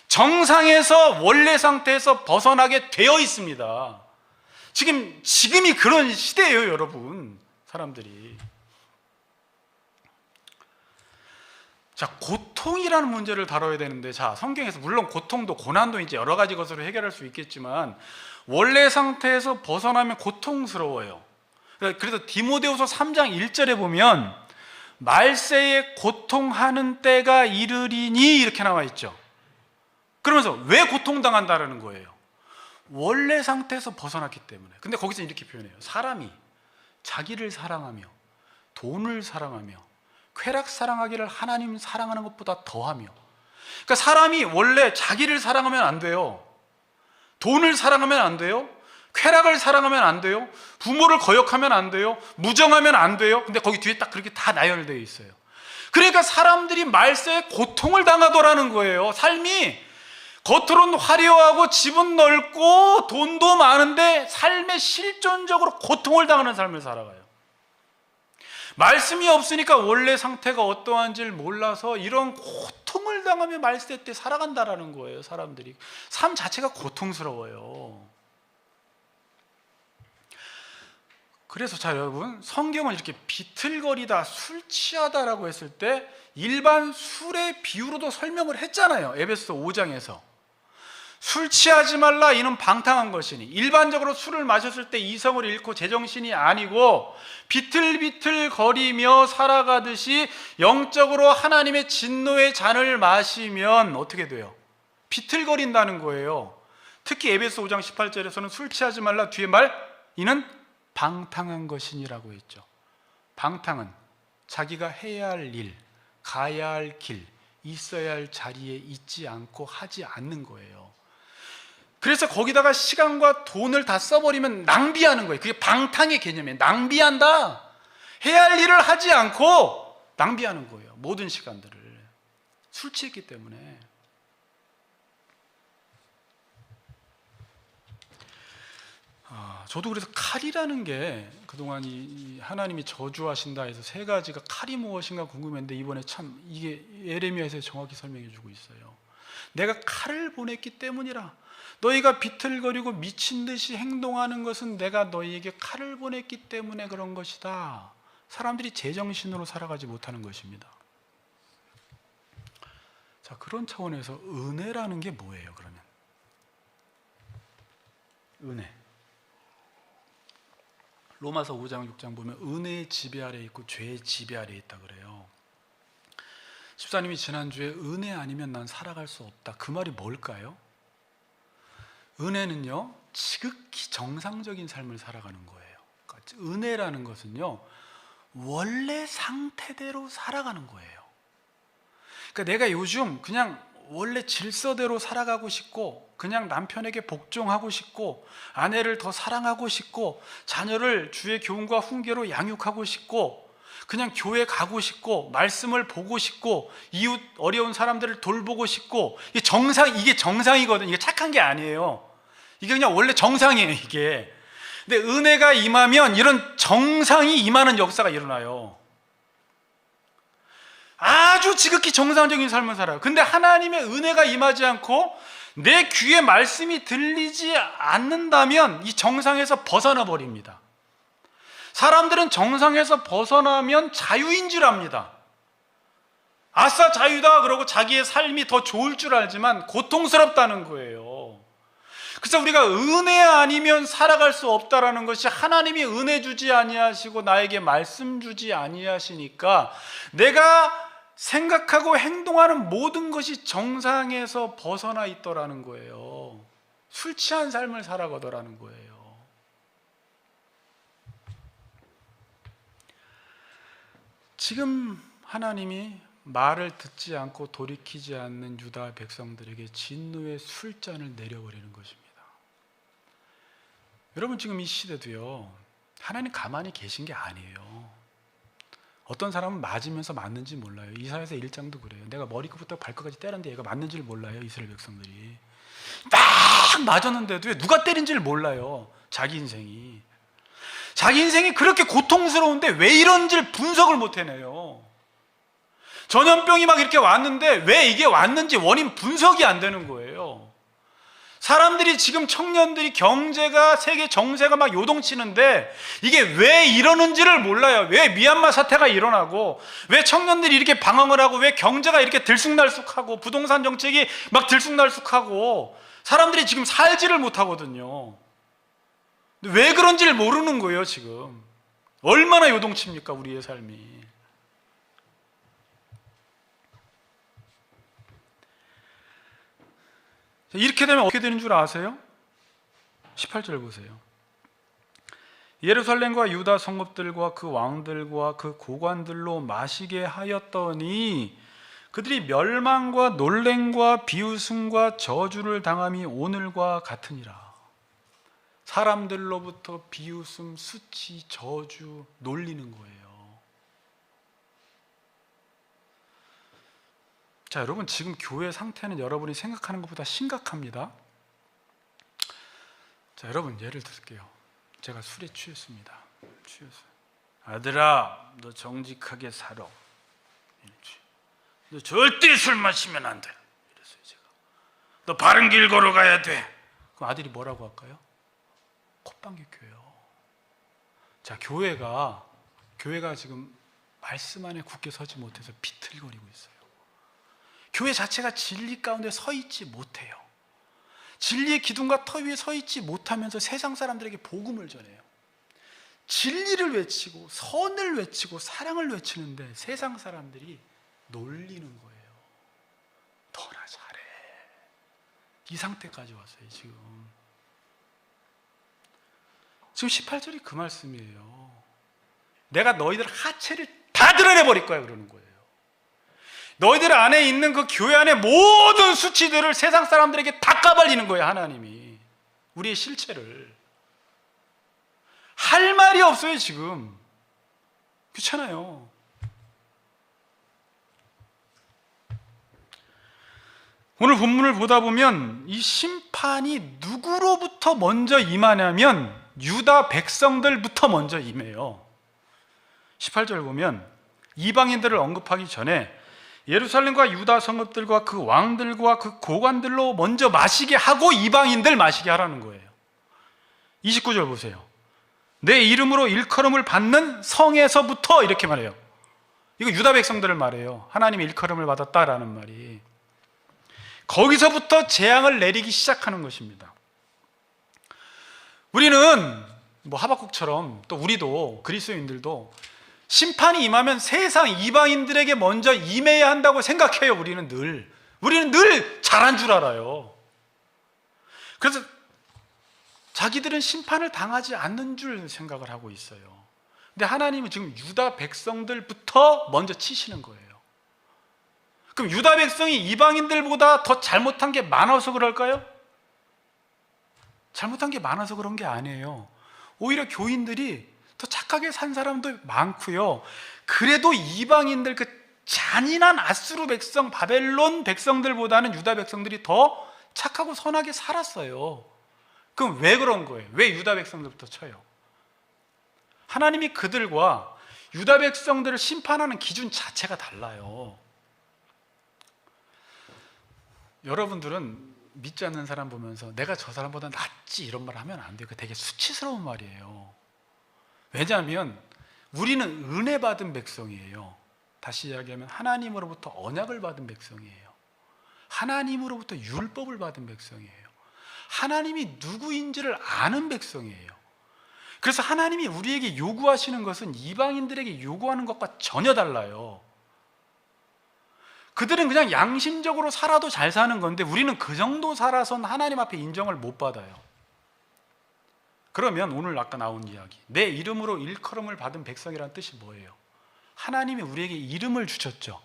정상에서 원래 상태에서 벗어나게 되어 있습니다. 지금이 그런 시대예요, 여러분. 사람들이. 자, 고통이라는 문제를 다뤄야 되는데, 자, 성경에서 물론 고통도 고난도 이제 여러 가지 것으로 해결할 수 있겠지만 원래 상태에서 벗어나면 고통스러워요. 그래서 디모데후서 3장 1절에 보면 말세에 고통하는 때가 이르리니 이렇게 나와 있죠. 그러면서 왜 고통당한다라는 거예요? 원래 상태에서 벗어났기 때문에. 근데 거기서 이렇게 표현해요. 사람이 자기를 사랑하며 돈을 사랑하며 쾌락 사랑하기를 하나님 사랑하는 것보다 더하며. 그러니까 사람이 원래 자기를 사랑하면 안 돼요. 돈을 사랑하면 안 돼요. 쾌락을 사랑하면 안 돼요. 부모를 거역하면 안 돼요. 무정하면 안 돼요. 근데 거기 뒤에 딱 그렇게 다 나열되어 있어요. 그러니까 사람들이 말세에 고통을 당하더라는 거예요. 삶이 겉으로는 화려하고 집은 넓고 돈도 많은데 삶에 실존적으로 고통을 당하는 삶을 살아가요. 말씀이 없으니까 원래 상태가 어떠한지를 몰라서 이런 고통을 당하며 말세 때 살아간다라는 거예요. 사람들이 삶 자체가 고통스러워요. 그래서 자, 여러분, 성경을 이렇게 비틀거리다, 술 취하다라고 했을 때 일반 술의 비유로도 설명을 했잖아요. 에베소 5장에서 술 취하지 말라, 이는 방탕한 것이니. 일반적으로 술을 마셨을 때 이성을 잃고 제정신이 아니고 비틀비틀 거리며 살아가듯이 영적으로 하나님의 진노의 잔을 마시면 어떻게 돼요? 비틀거린다는 거예요. 특히 에베소 5장 18절에서는 술 취하지 말라 뒤에 말, 이는 방탕한 것이니라고 했죠. 방탕은 자기가 해야 할 일, 가야 할 길, 있어야 할 자리에 있지 않고 하지 않는 거예요. 그래서 거기다가 시간과 돈을 다 써버리면 낭비하는 거예요. 그게 방탕의 개념이에요. 낭비한다. 해야 할 일을 하지 않고 낭비하는 거예요. 모든 시간들을. 술 취했기 때문에. 저도 그래서 칼이라는 게 그동안 이 하나님이 저주하신다 해서 세 가지가 칼이 무엇인가 궁금했는데 이번에 참 이게 예레미야에서 정확히 설명해 주고 있어요. 내가 칼을 보냈기 때문이라. 너희가 비틀거리고 미친 듯이 행동하는 것은 내가 너희에게 칼을 보냈기 때문에 그런 것이다. 사람들이 제정신으로 살아가지 못하는 것입니다. 자, 그런 차원에서 은혜라는 게 뭐예요, 그러면? 은혜. 로마서 5장 6장 보면 은혜의 지배 아래 있고 죄의 지배 아래 있다 그래요. 집사님이 지난주에 은혜 아니면 난 살아갈 수 없다, 그 말이 뭘까요? 은혜는요, 지극히 정상적인 삶을 살아가는 거예요. 그러니까 은혜라는 것은요, 원래 상태대로 살아가는 거예요. 그러니까 내가 요즘 그냥 원래 질서대로 살아가고 싶고, 그냥 남편에게 복종하고 싶고, 아내를 더 사랑하고 싶고, 자녀를 주의 교훈과 훈계로 양육하고 싶고, 그냥 교회 가고 싶고, 말씀을 보고 싶고, 이웃 어려운 사람들을 돌보고 싶고, 이게 정상이거든요. 이게 착한 게 아니에요. 이게 그냥 원래 정상이에요, 이게. 근데 은혜가 임하면 이런 정상이 임하는 역사가 일어나요. 아주 지극히 정상적인 삶을 살아요. 근데 하나님의 은혜가 임하지 않고 내 귀에 말씀이 들리지 않는다면 이 정상에서 벗어나 버립니다. 사람들은 정상에서 벗어나면 자유인 줄 압니다. 아싸 자유다 그러고 자기의 삶이 더 좋을 줄 알지만 고통스럽다는 거예요. 그래서 우리가 은혜 아니면 살아갈 수 없다라는 것이, 하나님이 은혜 주지 아니하시고 나에게 말씀 주지 아니하시니까 내가 생각하고 행동하는 모든 것이 정상에서 벗어나 있더라는 거예요. 술 취한 삶을 살아가더라는 거예요. 지금 하나님이 말을 듣지 않고 돌이키지 않는 유다 백성들에게 진노의 술잔을 내려버리는 것입니다. 여러분, 지금 이 시대도요, 하나님 가만히 계신 게 아니에요. 어떤 사람은 맞으면서 맞는지 몰라요. 이사야서 1장도 그래요. 내가 머리끝부터 발끝까지 때렸는데 얘가 맞는지를 몰라요. 이스라엘 백성들이 딱 맞았는데도 왜 누가 때린지를 몰라요. 자기 인생이 그렇게 고통스러운데 왜 이런지를 분석을 못 해내요. 전염병이 막 이렇게 왔는데 왜 이게 왔는지 원인 분석이 안 되는 거예요. 사람들이 지금, 청년들이 경제가, 세계 정세가 막 요동치는데 이게 왜 이러는지를 몰라요. 왜 미얀마 사태가 일어나고, 왜 청년들이 이렇게 방황을 하고, 왜 경제가 이렇게 들쑥날쑥하고, 부동산 정책이 막 들쑥날쑥하고, 사람들이 지금 살지를 못하거든요. 왜 그런지를 모르는 거예요. 지금 얼마나 요동칩니까, 우리의 삶이. 이렇게 되면 어떻게 되는 줄 아세요? 18절 보세요. 예루살렘과 유다 성읍들과 그 왕들과 그 고관들로 마시게 하였더니 그들이 멸망과 놀램과 비웃음과 저주를 당함이 오늘과 같으니라. 사람들로부터 비웃음, 수치, 저주, 놀리는 거예요. 자, 여러분, 지금 교회 상태는 여러분이 생각하는 것보다 심각합니다. 자, 여러분, 예를 들게요. 제가 술에 취했습니다. 아들아, 너 정직하게 살아. 너 절대 술 마시면 안 돼. 이랬어요, 제가. 너 바른 길 걸어가야 돼. 그럼 아들이 뭐라고 할까요? 콧방귀 껴요. 자, 교회가 지금 말씀 안에 굳게 서지 못해서 비틀거리고 있어요. 교회 자체가 진리 가운데 서 있지 못해요. 진리의 기둥과 터 위에 서 있지 못하면서 세상 사람들에게 복음을 전해요. 진리를 외치고 선을 외치고 사랑을 외치는데 세상 사람들이 놀리는 거예요. 너나 잘해. 이 상태까지 왔어요. 지금 18절이 그 말씀이에요. 내가 너희들 하체를 다 드러내버릴 거야, 그러는 거예요. 너희들 안에 있는 그 교회 안에 모든 수치들을 세상 사람들에게 다 까발리는 거예요, 하나님이. 우리의 실체를. 할 말이 없어요 지금. 그렇잖아요. 오늘 본문을 보다 보면 이 심판이 누구로부터 먼저 임하냐면 유다 백성들부터 먼저 임해요. 18절 보면 이방인들을 언급하기 전에 예루살렘과 유다 성읍들과 그 왕들과 그 고관들로 먼저 마시게 하고 이방인들 마시게 하라는 거예요. 29절 보세요. 내 이름으로 일컬음을 받는 성에서부터, 이렇게 말해요. 이거 유다 백성들을 말해요. 하나님의 일컬음을 받았다라는 말이. 거기서부터 재앙을 내리기 시작하는 것입니다. 우리는 하박국처럼, 또 우리도, 그리스도인들도 심판이 임하면 세상 이방인들에게 먼저 임해야 한다고 생각해요. 우리는 늘 잘한 줄 알아요. 그래서 자기들은 심판을 당하지 않는 줄 생각을 하고 있어요. 근데 하나님은 지금 유다 백성들부터 먼저 치시는 거예요. 그럼 유다 백성이 이방인들보다 더 잘못한 게 많아서 그럴까요? 잘못한 게 많아서 그런 게 아니에요. 오히려 교인들이 더 착하게 산 사람도 많고요. 그래도 이방인들, 그 잔인한 아수르 백성, 바벨론 백성들보다는 유다 백성들이 더 착하고 선하게 살았어요. 그럼 왜 그런 거예요? 왜 유다 백성들부터 쳐요? 하나님이 그들과 유다 백성들을 심판하는 기준 자체가 달라요. 여러분들은 믿지 않는 사람 보면서 내가 저 사람보다 낫지 이런 말 하면 안 돼요. 그거 되게 수치스러운 말이에요. 왜냐하면 우리는 은혜 받은 백성이에요. 다시 이야기하면 하나님으로부터 언약을 받은 백성이에요. 하나님으로부터 율법을 받은 백성이에요. 하나님이 누구인지를 아는 백성이에요. 그래서 하나님이 우리에게 요구하시는 것은 이방인들에게 요구하는 것과 전혀 달라요. 그들은 그냥 양심적으로 살아도 잘 사는 건데 우리는 그 정도 살아선 하나님 앞에 인정을 못 받아요. 그러면 오늘 아까 나온 이야기, 내 이름으로 일컬음을 받은 백성이라는 뜻이 뭐예요? 하나님이 우리에게 이름을 주셨죠.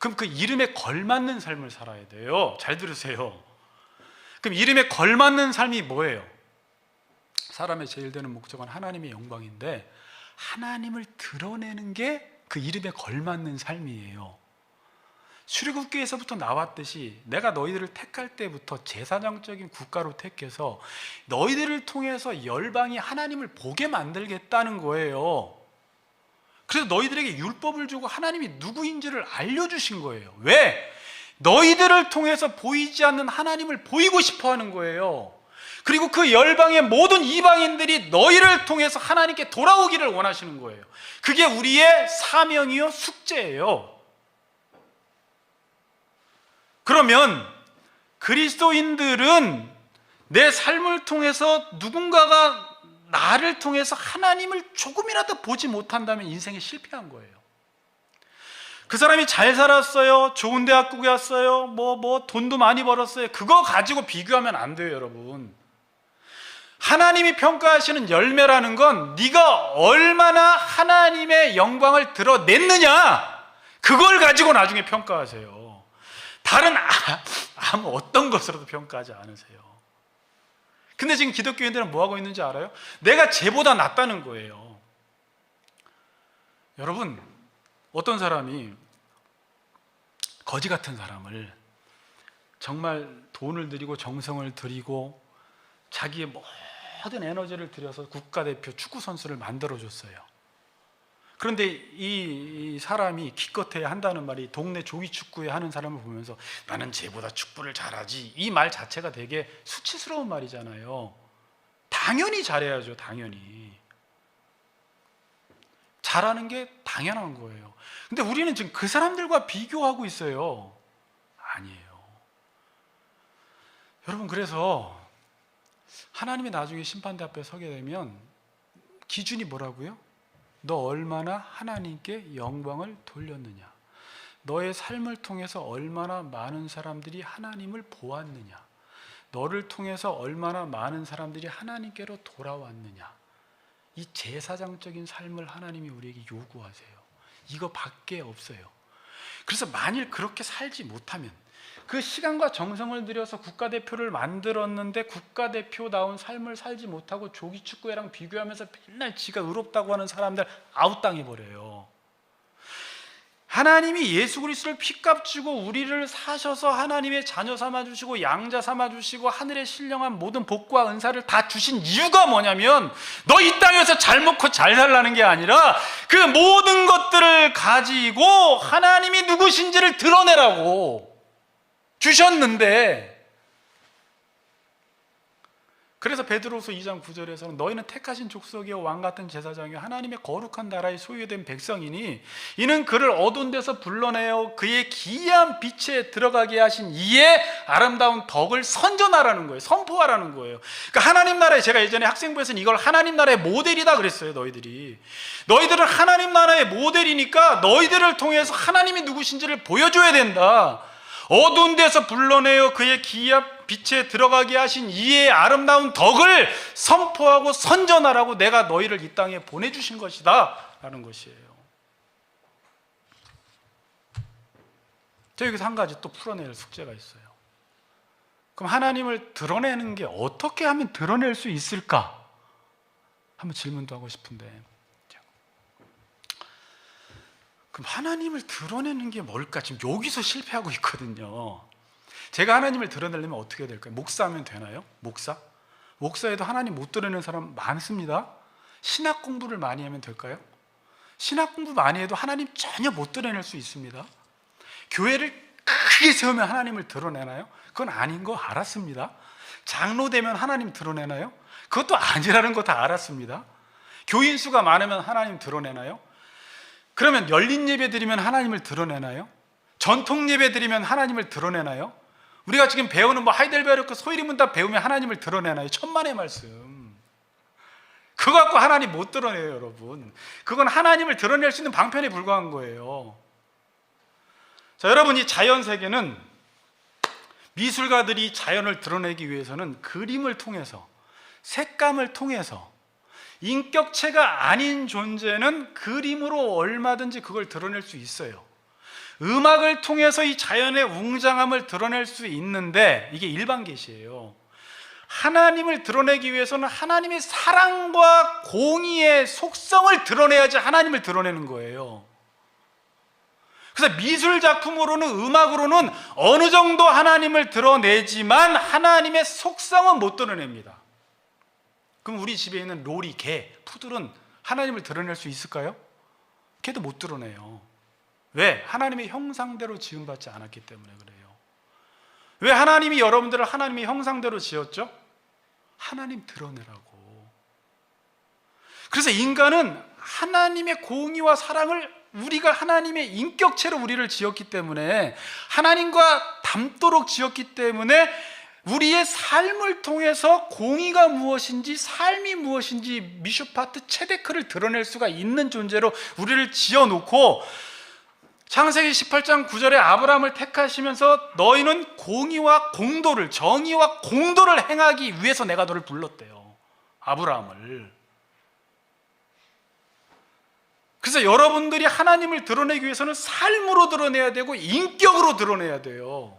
그럼 그 이름에 걸맞는 삶을 살아야 돼요. 잘 들으세요. 그럼 이름에 걸맞는 삶이 뭐예요? 사람의 제일 되는 목적은 하나님의 영광인데 하나님을 드러내는 게 그 이름에 걸맞는 삶이에요. 출애굽기에서부터 나왔듯이 내가 너희들을 택할 때부터 제사장적인 국가로 택해서 너희들을 통해서 열방이 하나님을 보게 만들겠다는 거예요. 그래서 너희들에게 율법을 주고 하나님이 누구인지를 알려주신 거예요. 왜? 너희들을 통해서 보이지 않는 하나님을 보이고 싶어 하는 거예요. 그리고 그 열방의 모든 이방인들이 너희를 통해서 하나님께 돌아오기를 원하시는 거예요. 그게 우리의 사명이요 숙제예요. 그러면 그리스도인들은 내 삶을 통해서 누군가가 나를 통해서 하나님을 조금이라도 보지 못한다면 인생에 실패한 거예요. 그 사람이 잘 살았어요, 좋은 대학교 갔어요, 돈도 많이 벌었어요, 그거 가지고 비교하면 안 돼요. 여러분, 하나님이 평가하시는 열매라는 건 네가 얼마나 하나님의 영광을 드러냈느냐, 그걸 가지고 나중에 평가하세요. 다른 아무 어떤 것으로도 평가하지 않으세요. 근데 지금 기독교인들은 뭐 하고 있는지 알아요? 내가 쟤보다 낫다는 거예요. 여러분, 어떤 사람이 거지 같은 사람을 정말 돈을 들이고 정성을 들이고 자기의 모든 에너지를 들여서 국가대표 축구선수를 만들어줬어요. 그런데 이 사람이 기껏해야 한다는 말이 동네 조기축구에 하는 사람을 보면서 나는 쟤보다 축구를 잘하지, 이 말 자체가 되게 수치스러운 말이잖아요. 당연히 잘해야죠. 당연히 잘하는 게 당연한 거예요. 근데 우리는 지금 그 사람들과 비교하고 있어요. 아니에요. 여러분, 그래서 하나님이 나중에 심판대 앞에 서게 되면 기준이 뭐라고요? 너 얼마나 하나님께 영광을 돌렸느냐, 너의 삶을 통해서 얼마나 많은 사람들이 하나님을 보았느냐, 너를 통해서 얼마나 많은 사람들이 하나님께로 돌아왔느냐, 이 제사장적인 삶을 하나님이 우리에게 요구하세요. 이거 밖에 없어요. 그래서 만일 그렇게 살지 못하면, 그 시간과 정성을 들여서 국가대표를 만들었는데 국가대표다운 삶을 살지 못하고 조기축구회랑 비교하면서 맨날 지가 의롭다고 하는 사람들 아웃당해버려요. 하나님이 예수 그리스도를 피값 주고 우리를 사셔서 하나님의 자녀 삼아주시고 양자 삼아주시고 하늘의 신령한 모든 복과 은사를 다 주신 이유가 뭐냐면, 너 이 땅에서 잘 먹고 잘 살라는 게 아니라 그 모든 것들을 가지고 하나님이 누구신지를 드러내라고 주셨는데, 그래서 베드로후서 2장 9절에서는 너희는 택하신 족속이요 왕같은 제사장이요 하나님의 거룩한 나라의 소유된 백성이니 이는 그를 어두운 데서 불러내어 그의 기이한 빛에 들어가게 하신 이의 아름다운 덕을 선전하라는 거예요. 선포하라는 거예요. 그러니까 하나님 나라에, 제가 예전에 학생부에서는 이걸 하나님 나라의 모델이다 그랬어요. 너희들은 하나님 나라의 모델이니까 너희들을 통해서 하나님이 누구신지를 보여줘야 된다. 어두운 데서 불러내어 그의 기이한 빛에 들어가게 하신 이의 아름다운 덕을 선포하고 선전하라고 내가 너희를 이 땅에 보내주신 것이다 라는 것이에요. 저 여기서 한 가지 또 풀어낼 숙제가 있어요. 그럼 하나님을 드러내는 게 어떻게 하면 드러낼 수 있을까? 한번 질문도 하고 싶은데, 그럼 하나님을 드러내는 게 뭘까? 지금 여기서 실패하고 있거든요. 제가 하나님을 드러내려면 어떻게 해야 될까요? 목사하면 되나요? 목사에도 하나님 못 드러내는 사람 많습니다. 신학 공부를 많이 하면 될까요? 신학 공부 많이 해도 하나님 전혀 못 드러낼 수 있습니다. 교회를 크게 세우면 하나님을 드러내나요? 그건 아닌 거 알았습니다. 장로 되면 하나님 드러내나요? 그것도 아니라는 거 다 알았습니다. 교인 수가 많으면 하나님 드러내나요? 그러면 열린 예배 드리면 하나님을 드러내나요? 전통 예배 드리면 하나님을 드러내나요? 우리가 지금 배우는 하이델베르크 소이리문답 배우면 하나님을 드러내나요? 천만의 말씀. 그거 갖고 하나님 못 드러내요, 여러분. 그건 하나님을 드러낼 수 있는 방편에 불과한 거예요. 자, 여러분, 이 자연 세계는 미술가들이 자연을 드러내기 위해서는 그림을 통해서, 색감을 통해서, 인격체가 아닌 존재는 그림으로 얼마든지 그걸 드러낼 수 있어요. 음악을 통해서 이 자연의 웅장함을 드러낼 수 있는데, 이게 일반 계시예요. 하나님을 드러내기 위해서는 하나님의 사랑과 공의의 속성을 드러내야지 하나님을 드러내는 거예요. 그래서 미술 작품으로는, 음악으로는 어느 정도 하나님을 드러내지만 하나님의 속성은 못 드러냅니다. 그럼 우리 집에 있는 로리, 개, 푸들은 하나님을 드러낼 수 있을까요? 걔도 못 드러내요. 왜? 하나님의 형상대로 지음받지 않았기 때문에 그래요. 왜 하나님이 여러분들을 하나님의 형상대로 지었죠? 하나님 드러내라고. 그래서 인간은 하나님의 공의와 사랑을, 우리가 하나님의 인격체로 우리를 지었기 때문에, 하나님과 닮도록 지었기 때문에 우리의 삶을 통해서 공의가 무엇인지, 삶이 무엇인지, 미슈파트 체데크를 드러낼 수가 있는 존재로 우리를 지어놓고, 창세기 18장 9절에 아브라함을 택하시면서 너희는 공의와 공도를, 정의와 공도를 행하기 위해서 내가 너를 불렀대요. 아브라함을. 그래서 여러분들이 하나님을 드러내기 위해서는 삶으로 드러내야 되고 인격으로 드러내야 돼요.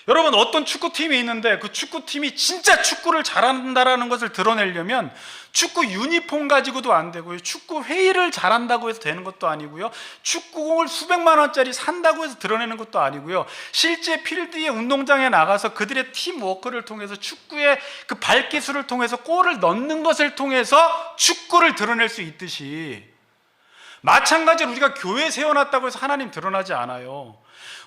여러분, 어떤 축구팀이 있는데 그 축구팀이 진짜 축구를 잘한다는 것을 드러내려면 축구 유니폼 가지고도 안 되고요, 축구 회의를 잘한다고 해서 되는 것도 아니고요, 축구공을 수백만 원짜리 산다고 해서 드러내는 것도 아니고요, 실제 필드의 운동장에 나가서 그들의 팀워크를 통해서, 축구의 그 발기술을 통해서 골을 넣는 것을 통해서 축구를 드러낼 수 있듯이, 마찬가지로 우리가 교회 세워놨다고 해서 하나님 드러나지 않아요.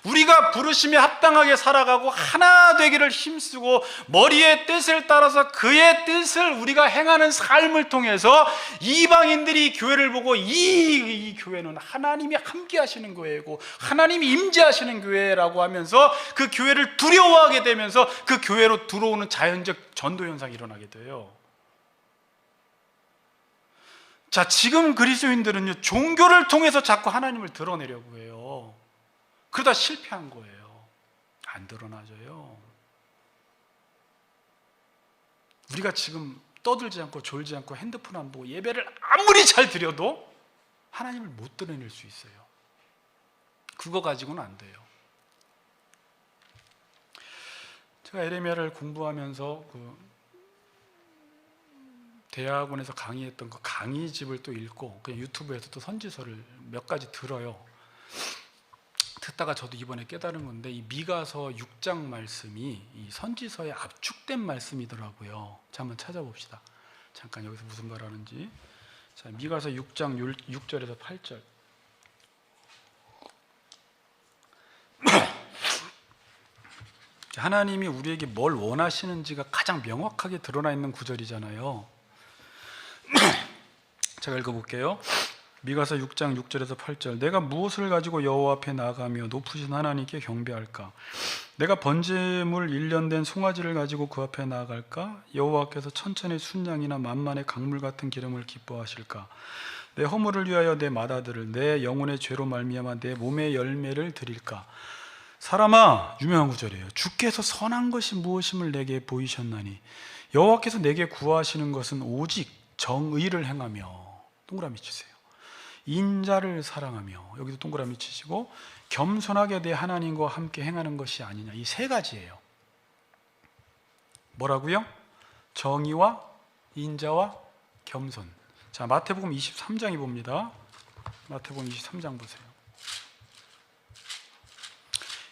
우리가 부르심에 합당하게 살아가고 하나 되기를 힘쓰고 머리의 뜻을 따라서 그의 뜻을 우리가 행하는 삶을 통해서 이방인들이 교회를 보고 이 교회는 하나님이 함께 하시는 교회고 하나님이 임재하시는 교회라고 하면서 그 교회를 두려워하게 되면서 그 교회로 들어오는 자연적 전도 현상이 일어나게 돼요. 자, 지금 그리스도인들은요, 종교를 통해서 자꾸 하나님을 드러내려고 해요. 그러다 실패한 거예요. 안 드러나져요. 우리가 지금 떠들지 않고 졸지 않고 핸드폰 안 보고 예배를 아무리 잘 드려도 하나님을 못 드러낼 수 있어요. 그거 가지고는 안 돼요. 제가 에레미야를 공부하면서 대학원에서 강의했던 그 강의집을 또 읽고 그냥 유튜브에서 또 선지서를 몇 가지 들어요. 듣다가 저도 이번에 깨달은 건데, 이 미가서 6장 말씀이 이 선지서에 압축된 말씀이더라고요. 자, 한번 찾아봅시다. 잠깐 여기서 무슨 말 하는지. 자, 미가서 6장 6절에서 8절. 하나님이 우리에게 뭘 원하시는지가 가장 명확하게 드러나 있는 구절이잖아요. 제가 읽어볼게요. 미가서 6장 6절에서 8절. 내가 무엇을 가지고 여호와 앞에 나아가며 높으신 하나님께 경배할까? 내가 번제물 1년 된 송아지를 가지고 그 앞에 나아갈까? 여호와께서 천천의 순양이나 만만의 강물 같은 기름을 기뻐하실까? 내 허물을 위하여 내 맏아들을, 내 영혼의 죄로 말미암아 내 몸의 열매를 드릴까? 사람아, 유명한 구절이에요. 주께서 선한 것이 무엇임을 내게 보이셨나니 여호와께서 내게 구하시는 것은 오직 정의를 행하며, 동그라미 치세요. 인자를 사랑하며, 여기도 동그라미 치시고, 겸손하게 내 하나님과 함께 행하는 것이 아니냐. 이 세 가지예요. 뭐라고요? 정의와 인자와 겸손. 자, 마태복음 23장이 봅니다. 마태복음 23장 보세요.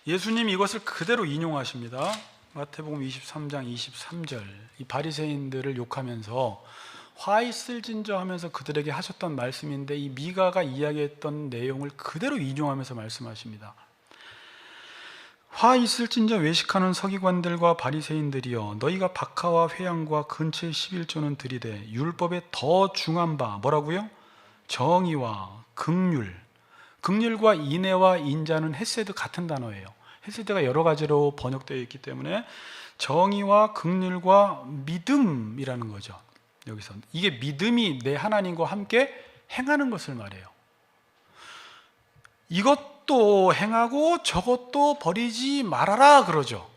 예수님이 이것을 그대로 인용하십니다. 마태복음 23장 23절. 이 바리새인들을 욕하면서 화 있을진저 하면서 그들에게 하셨던 말씀인데, 이 미가가 이야기했던 내용을 그대로 인용하면서 말씀하십니다. 화 있을진저 외식하는 서기관들과 바리새인들이여, 너희가 박하와 회양과 근처의 11조는 들이되 율법에 더 중한 바, 뭐라고요? 정의와 긍휼. 긍휼과 인애와 인자는 헤세드 같은 단어예요. 헤세드가 여러 가지로 번역되어 있기 때문에 정의와 긍휼과 믿음이라는 거죠. 여기서 이게 믿음이 내 하나님과 함께 행하는 것을 말해요. 이것도 행하고 저것도 버리지 말아라 그러죠.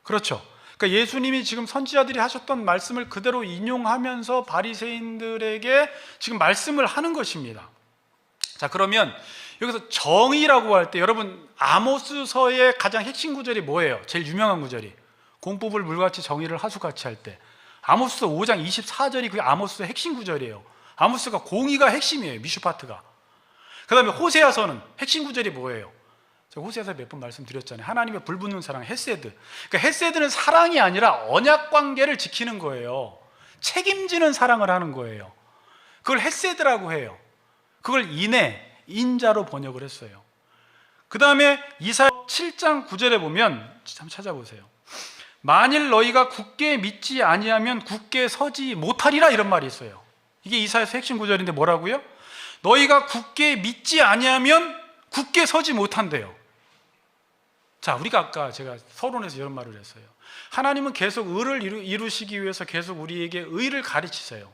그렇죠. 그러니까 예수님이 지금 선지자들이 하셨던 말씀을 그대로 인용하면서 바리새인들에게 지금 말씀을 하는 것입니다. 자, 그러면 여기서 정의라고 할 때 여러분, 아모스서의 가장 핵심 구절이 뭐예요? 제일 유명한 구절이 공법을 물같이 정의를 하수같이 할 때, 아모스서 5장 24절이 그 아모스의 핵심 구절이에요. 아모스가 공의가 핵심이에요. 미슈파트가. 그 다음에 호세아서는 핵심 구절이 뭐예요? 제가 호세아서 몇 번 말씀드렸잖아요. 하나님의 불붙는 사랑, 헤세드. 그러니까 헤세드는 사랑이 아니라 언약 관계를 지키는 거예요. 책임지는 사랑을 하는 거예요. 그걸 헤세드라고 해요. 그걸 인애, 인자로 번역을 했어요. 그 다음에 이사야 7장 9절에 보면, 한번 찾아보세요. 만일 너희가 굳게 믿지 아니하면 굳게 서지 못하리라, 이런 말이 있어요. 이게 이사야서 핵심 구절인데 뭐라고요? 너희가 굳게 믿지 아니하면 굳게 서지 못한대요. 자, 우리가 아까 제가 서론에서 이런 말을 했어요. 하나님은 계속 의를 이루시기 위해서 계속 우리에게 의를 가르치세요.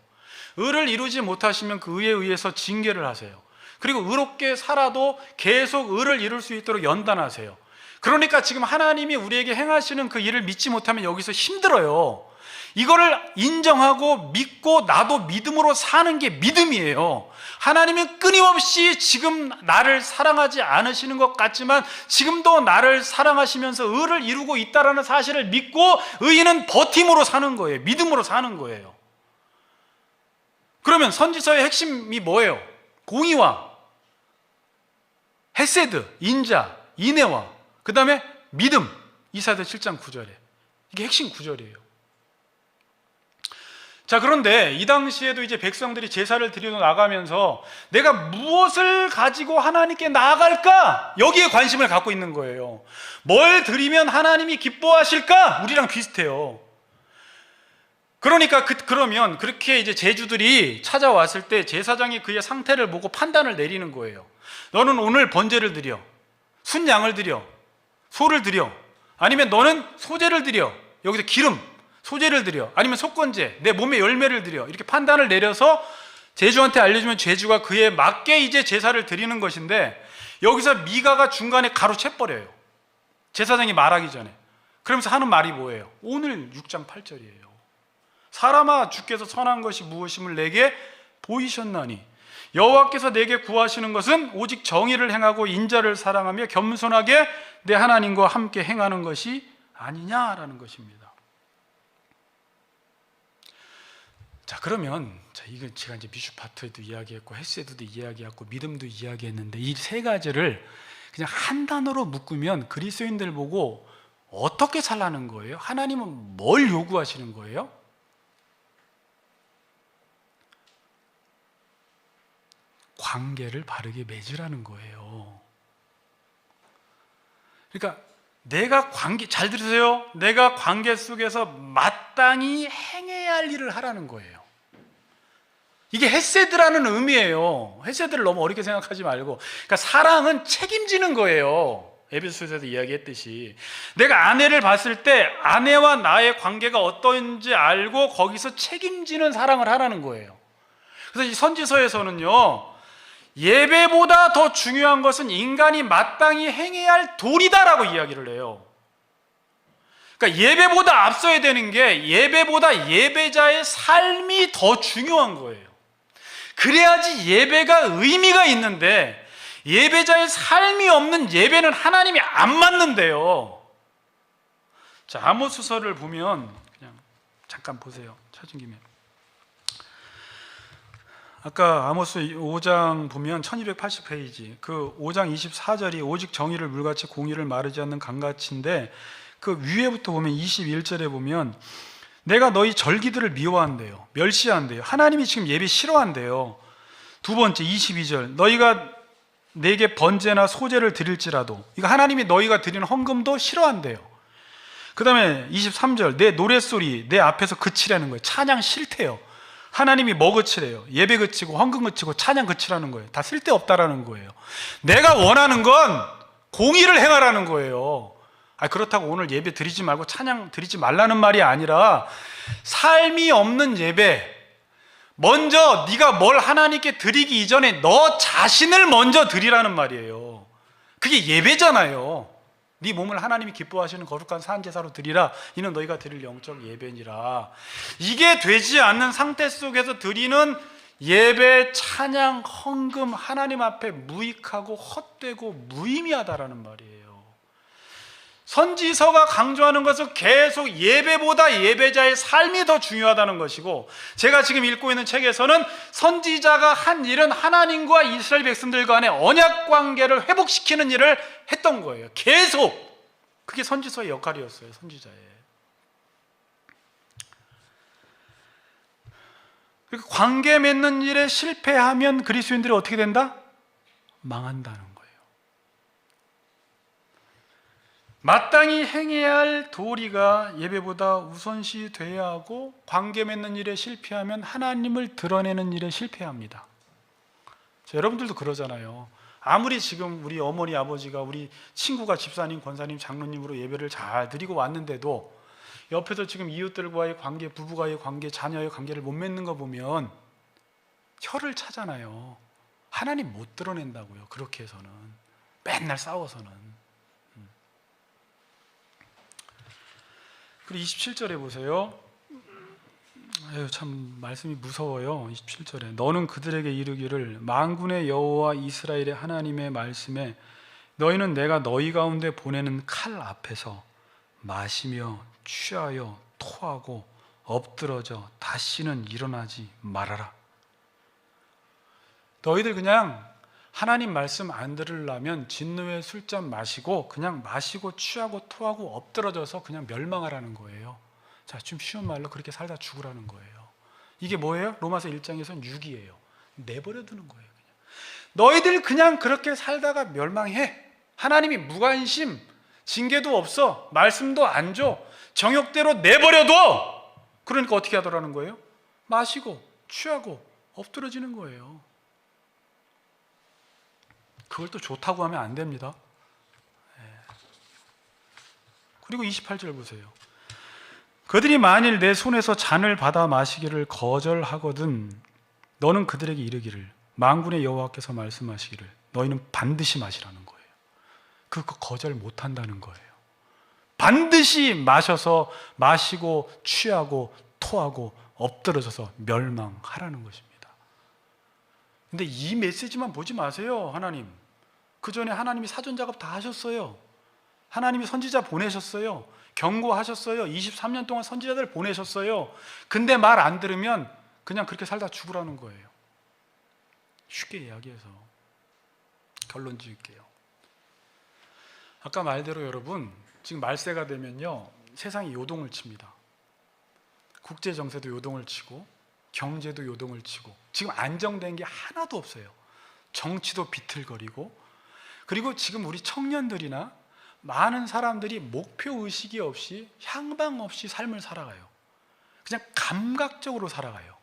의를 이루지 못하시면 그 의에 의해서 징계를 하세요. 그리고 의롭게 살아도 계속 의를 이룰 수 있도록 연단하세요. 그러니까 지금 하나님이 우리에게 행하시는 그 일을 믿지 못하면 여기서 힘들어요. 이거를 인정하고 믿고 나도 믿음으로 사는 게 믿음이에요. 하나님은 끊임없이 지금 나를 사랑하지 않으시는 것 같지만 지금도 나를 사랑하시면서 의를 이루고 있다는 사실을 믿고, 의인은 버팀으로 사는 거예요. 믿음으로 사는 거예요. 그러면 선지서의 핵심이 뭐예요? 공의와 헤세드, 인자, 인애와 그 다음에 믿음. 이사야 7장 9절에 이게 핵심 구절이에요. 자, 그런데 이 당시에도 이제 백성들이 제사를 드리러 나가면서 내가 무엇을 가지고 하나님께 나아갈까? 여기에 관심을 갖고 있는 거예요. 뭘 드리면 하나님이 기뻐하실까? 우리랑 비슷해요. 그러니까 그러면 그렇게 이제 제주들이 찾아왔을 때 제사장이 그의 상태를 보고 판단을 내리는 거예요. 너는 오늘 번제를 드려, 순양을 드려, 소를 드려, 아니면 너는 소제를 드려, 여기서 기름, 소제를 드려, 아니면 속건제, 내 몸의 열매를 드려, 이렇게 판단을 내려서 제주한테 알려주면 제주가 그에 맞게 이제 제사를 드리는 것인데, 여기서 미가가 중간에 가로채버려요. 제사장이 말하기 전에. 그러면서 하는 말이 뭐예요? 오늘 6장 8절이에요. 사람아, 주께서 선한 것이 무엇임을 내게 보이셨나니. 여호와께서 내게 구하시는 것은 오직 정의를 행하고 인자를 사랑하며 겸손하게 내 하나님과 함께 행하는 것이 아니냐라는 것입니다. 자, 그러면 이거 제가 이제 미슈파트에도 이야기했고 헤세드도 이야기했고 믿음도 이야기했는데 이 세 가지를 그냥 한 단어로 묶으면 그리스도인들 보고 어떻게 살라는 거예요? 하나님은 뭘 요구하시는 거예요? 관계를 바르게 맺으라는 거예요. 그러니까 내가 잘 들으세요. 내가 관계 속에서 마땅히 행해야 할 일을 하라는 거예요. 이게 헤세드라는 의미예요. 헤세드를 너무 어렵게 생각하지 말고, 그러니까 사랑은 책임지는 거예요. 에베소서에서 이야기했듯이 내가 아내를 봤을 때 아내와 나의 관계가 어떤지 알고 거기서 책임지는 사랑을 하라는 거예요. 그래서 이 선지서에서는요, 예배보다 더 중요한 것은 인간이 마땅히 행해야 할 도리다라고 이야기를 해요. 그러니까 예배보다 앞서야 되는 게 예배보다 예배자의 삶이 더 중요한 거예요. 그래야지 예배가 의미가 있는데 예배자의 삶이 없는 예배는 하나님이 안 맞는데요. 자, 아모스서를 보면 그냥 잠깐 보세요. 찾은 김에. 아까 아모스 5장 보면 1280페이지 그 5장 24절이 오직 정의를 물같이 공의를 마르지 않는 강같이인데 그 위에부터 보면 21절에 보면 내가 너희 절기들을 미워한대요. 멸시한대요. 하나님이 지금 예배 싫어한대요. 두 번째 22절 너희가 내게 번제나 소제를 드릴지라도 이거 하나님이 너희가 드리는 헌금도 싫어한대요. 그 다음에 23절 내 노랫소리 내 앞에서 그치라는 거예요. 찬양 싫대요. 하나님이 뭐 그치래요? 예배 그치고 헌금 그치고 찬양 그치라는 거예요. 다 쓸데없다라는 거예요. 내가 원하는 건 공의를 행하라는 거예요. 그렇다고 오늘 예배 드리지 말고 찬양 드리지 말라는 말이 아니라 삶이 없는 예배, 먼저 네가 뭘 하나님께 드리기 이전에 너 자신을 먼저 드리라는 말이에요. 그게 예배잖아요. 네 몸을 하나님이 기뻐하시는 거룩한 산제사로 드리라. 이는 너희가 드릴 영적 예배니라. 이게 되지 않는 상태 속에서 드리는 예배, 찬양, 헌금 하나님 앞에 무익하고 헛되고 무의미하다라는 말이에요. 선지서가 강조하는 것은 계속 예배보다 예배자의 삶이 더 중요하다는 것이고, 제가 지금 읽고 있는 책에서는 선지자가 한 일은 하나님과 이스라엘 백성들 간의 언약 관계를 회복시키는 일을 했던 거예요. 계속 그게 선지서의 역할이었어요. 선지자의. 그러니까 관계 맺는 일에 실패하면 그리스도인들이 어떻게 된다? 망한다는 거예요. 마땅히 행해야 할 도리가 예배보다 우선시 돼야 하고, 관계 맺는 일에 실패하면 하나님을 드러내는 일에 실패합니다. 여러분들도 그러잖아요. 아무리 지금 우리 어머니 아버지가 우리 친구가 집사님 권사님 장로님으로 예배를 잘 드리고 왔는데도 옆에서 지금 이웃들과의 관계, 부부와의 관계, 자녀의 관계를 못 맺는 거 보면 혀를 차잖아요. 하나님 못 드러낸다고요. 그렇게 해서는 맨날 싸워서는. 그리고 27절에 보세요. 참 말씀이 무서워요. 27절에 너는 그들에게 이르기를 만군의 여호와 이스라엘의 하나님의 말씀에 너희는 내가 너희 가운데 보내는 칼 앞에서 마시며 취하여 토하고 엎드러져 다시는 일어나지 말아라. 너희들 그냥 하나님 말씀 안 들으려면 진노의 술잔 마시고 그냥 마시고 취하고 토하고 엎드러져서 그냥 멸망하라는 거예요. 자, 좀 쉬운 말로 그렇게 살다 죽으라는 거예요. 이게 뭐예요? 로마서 1장에서는 육이에요. 내버려 두는 거예요. 그냥. 너희들 그냥 그렇게 살다가 멸망해. 하나님이 무관심, 징계도 없어, 말씀도 안 줘, 정욕대로 내버려둬. 그러니까 어떻게 하더라는 거예요? 마시고 취하고 엎드러지는 거예요. 그걸 또 좋다고 하면 안 됩니다. 그리고 28절 보세요. 그들이 만일 내 손에서 잔을 받아 마시기를 거절하거든 너는 그들에게 이르기를 만군의 여호와께서 말씀하시기를 너희는 반드시 마시라는 거예요. 그거 거절 못한다는 거예요. 반드시 마셔서 마시고 취하고 토하고 엎드러져서 멸망하라는 것입니다. 근데 이 메시지만 보지 마세요. 하나님, 그 전에 하나님이 사전 작업 다 하셨어요. 하나님이 선지자 보내셨어요. 경고하셨어요. 23년 동안 선지자들 보내셨어요. 근데 말 안 들으면 그냥 그렇게 살다 죽으라는 거예요. 쉽게 이야기해서 결론 지을게요. 아까 말대로 여러분, 지금 말세가 되면요, 세상이 요동을 칩니다. 국제 정세도 요동을 치고 경제도 요동을 치고 지금 안정된 게 하나도 없어요. 정치도 비틀거리고, 그리고 지금 우리 청년들이나 많은 사람들이 목표 의식이 없이 향방 없이 삶을 살아가요. 그냥 감각적으로 살아가요.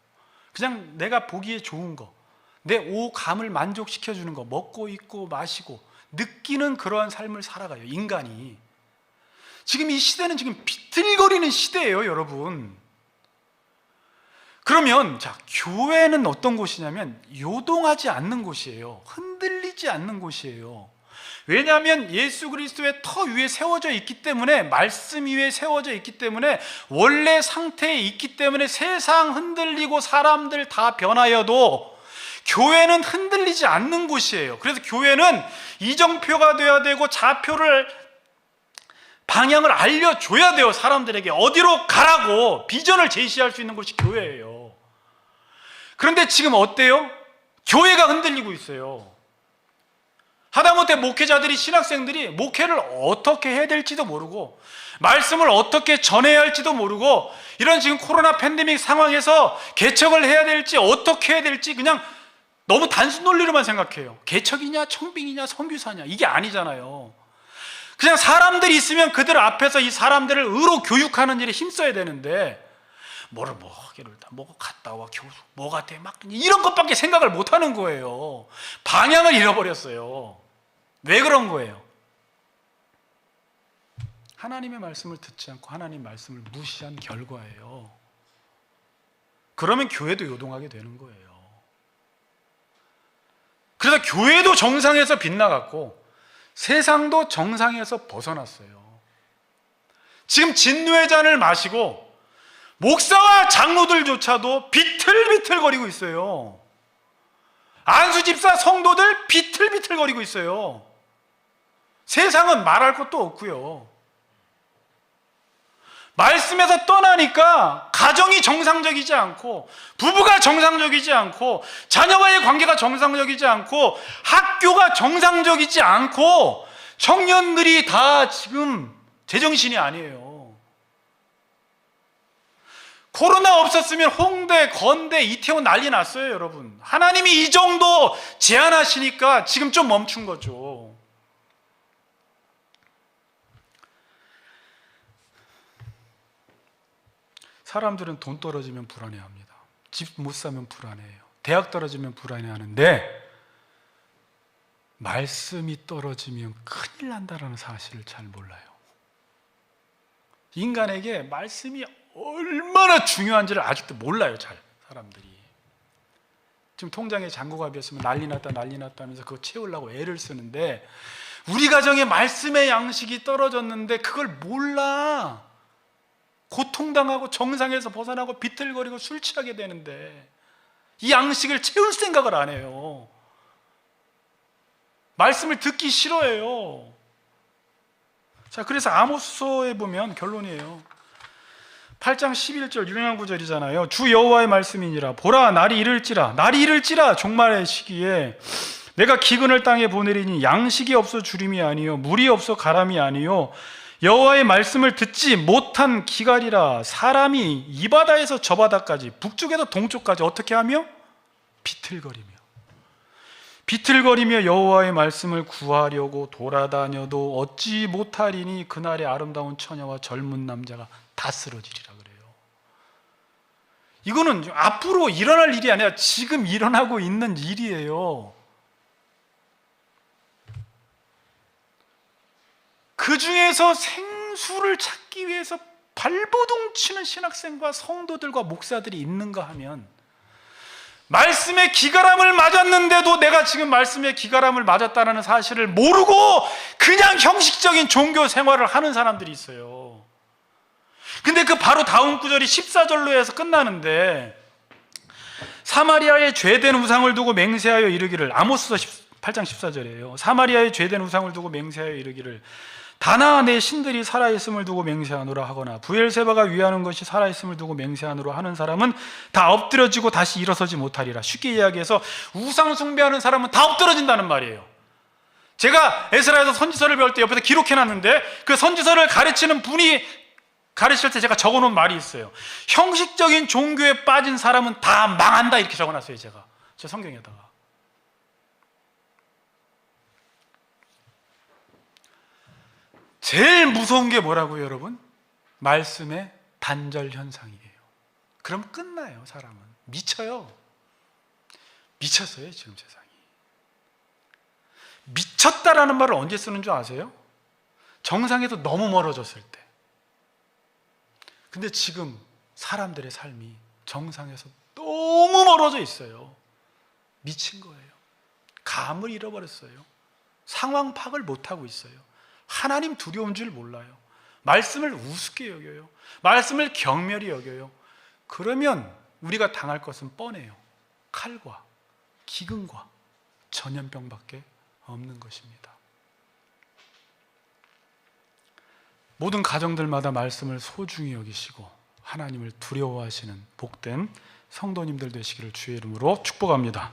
그냥 내가 보기에 좋은 거, 내 오감을 만족시켜주는 거, 먹고 입고 마시고 느끼는 그러한 삶을 살아가요. 인간이 지금 이 시대는 지금 비틀거리는 시대예요, 여러분. 그러면 자, 교회는 어떤 곳이냐면 요동하지 않는 곳이에요. 흔들리지 않는 곳이에요. 왜냐하면 예수 그리스도의 터 위에 세워져 있기 때문에, 말씀 위에 세워져 있기 때문에, 원래 상태에 있기 때문에 세상 흔들리고 사람들 다 변하여도 교회는 흔들리지 않는 곳이에요. 그래서 교회는 이정표가 돼야 되고 좌표를, 방향을 알려줘야 돼요. 사람들에게 어디로 가라고 비전을 제시할 수 있는 곳이 교회예요. 그런데 지금 어때요? 교회가 흔들리고 있어요. 하다못해 목회자들이, 신학생들이 목회를 어떻게 해야 될지도 모르고 말씀을 어떻게 전해야 할지도 모르고, 이런 지금 코로나 팬데믹 상황에서 개척을 해야 될지 어떻게 해야 될지 그냥 너무 단순 논리로만 생각해요. 개척이냐 청빙이냐 선교사냐, 이게 아니잖아요. 그냥 사람들이 있으면 그들 앞에서 이 사람들을 의로 교육하는 일에 힘써야 되는데, 뭐를 뭐 하기를 다 뭐 갔다 와 교수 뭐가 돼 막 이런 것밖에 생각을 못 하는 거예요. 방향을 잃어버렸어요. 왜 그런 거예요? 하나님의 말씀을 듣지 않고 하나님 말씀을 무시한 결과예요. 그러면 교회도 요동하게 되는 거예요. 그래서 교회도 정상에서 빗나갔고 세상도 정상에서 벗어났어요. 지금 진노의 잔을 마시고 목사와 장로들조차도 비틀비틀거리고 있어요. 안수집사 성도들 비틀비틀거리고 있어요. 세상은 말할 것도 없고요. 말씀에서 떠나니까 가정이 정상적이지 않고, 부부가 정상적이지 않고, 자녀와의 관계가 정상적이지 않고, 학교가 정상적이지 않고, 청년들이 다 지금 제정신이 아니에요. 코로나 없었으면 홍대, 건대, 이태원 난리 났어요, 여러분. 하나님이 이 정도 제한하시니까 지금 좀 멈춘 거죠. 사람들은 돈 떨어지면 불안해합니다. 집 못 사면 불안해해요. 대학 떨어지면 불안해하는데, 말씀이 떨어지면 큰일 난다라는 사실을 잘 몰라요. 인간에게 말씀이 얼마나 중요한지를 아직도 몰라요, 잘. 사람들이 지금 통장에 잔고가 비었으면 난리 났다 하면서 그거 채우려고 애를 쓰는데, 우리 가정에 말씀의 양식이 떨어졌는데 그걸 몰라. 고통당하고 정상에서 벗어나고 비틀거리고 술 취하게 되는데 이 양식을 채울 생각을 안 해요. 말씀을 듣기 싫어해요. 자, 그래서 아모스서에 보면 결론이에요. 8장 11절 유명한 구절이잖아요. 주 여호와의 말씀이니라. 보라, 날이 이를지라 종말의 시기에 내가 기근을 땅에 보내리니 양식이 없어 주림이 아니요 물이 없어 가람이 아니요 여호와의 말씀을 듣지 못한 기갈이라. 사람이 이 바다에서 저 바다까지, 북쪽에서 동쪽까지 어떻게 하며? 비틀거리며 여호와의 말씀을 구하려고 돌아다녀도 얻지 못하리니 그날의 아름다운 처녀와 젊은 남자가 다 쓰러지리라 그래요. 이거는 앞으로 일어날 일이 아니라 지금 일어나고 있는 일이에요. 그 중에서 생수를 찾기 위해서 발버둥 치는 신학생과 성도들과 목사들이 있는가 하면, 말씀의 기가람을 맞았는데도 내가 지금 말씀의 기가람을 맞았다는 사실을 모르고 그냥 형식적인 종교 생활을 하는 사람들이 있어요. 근데 그 바로 다음 구절이 14절로 해서 끝나는데, 사마리아의 죄된 우상을 두고 맹세하여 이르기를, 아모스서 8장 14절이에요. 사마리아의 죄된 우상을 두고 맹세하여 이르기를 다나 내 신들이 살아있음을 두고 맹세하노라 하거나 부엘세바가 위하는 것이 살아있음을 두고 맹세하노라 하는 사람은 다 엎드려지고 다시 일어서지 못하리라. 쉽게 이야기해서 우상 숭배하는 사람은 다 엎드러진다는 말이에요. 제가 에스라에서 선지서를 배울 때 옆에서 기록해놨는데 그 선지서를 가르치는 분이 가르칠 때 제가 적어놓은 말이 있어요. 형식적인 종교에 빠진 사람은 다 망한다, 이렇게 적어놨어요. 제가 제 성경에다가. 제일 무서운 게 뭐라고요, 여러분? 말씀의 단절 현상이에요. 그럼 끝나요. 사람은 미쳐요. 미쳤어요, 지금 세상이. 미쳤다라는 말을 언제 쓰는 줄 아세요? 정상에서 너무 멀어졌을 때. 근데 지금 사람들의 삶이 정상에서 너무 멀어져 있어요. 미친 거예요. 감을 잃어버렸어요. 상황 파악을 못하고 있어요. 하나님 두려운 줄 몰라요. 말씀을 우습게 여겨요. 말씀을 경멸히 여겨요. 그러면 우리가 당할 것은 뻔해요. 칼과 기근과 전염병밖에 없는 것입니다. 모든 가정들마다 말씀을 소중히 여기시고 하나님을 두려워하시는 복된 성도님들 되시기를 주의 이름으로 축복합니다.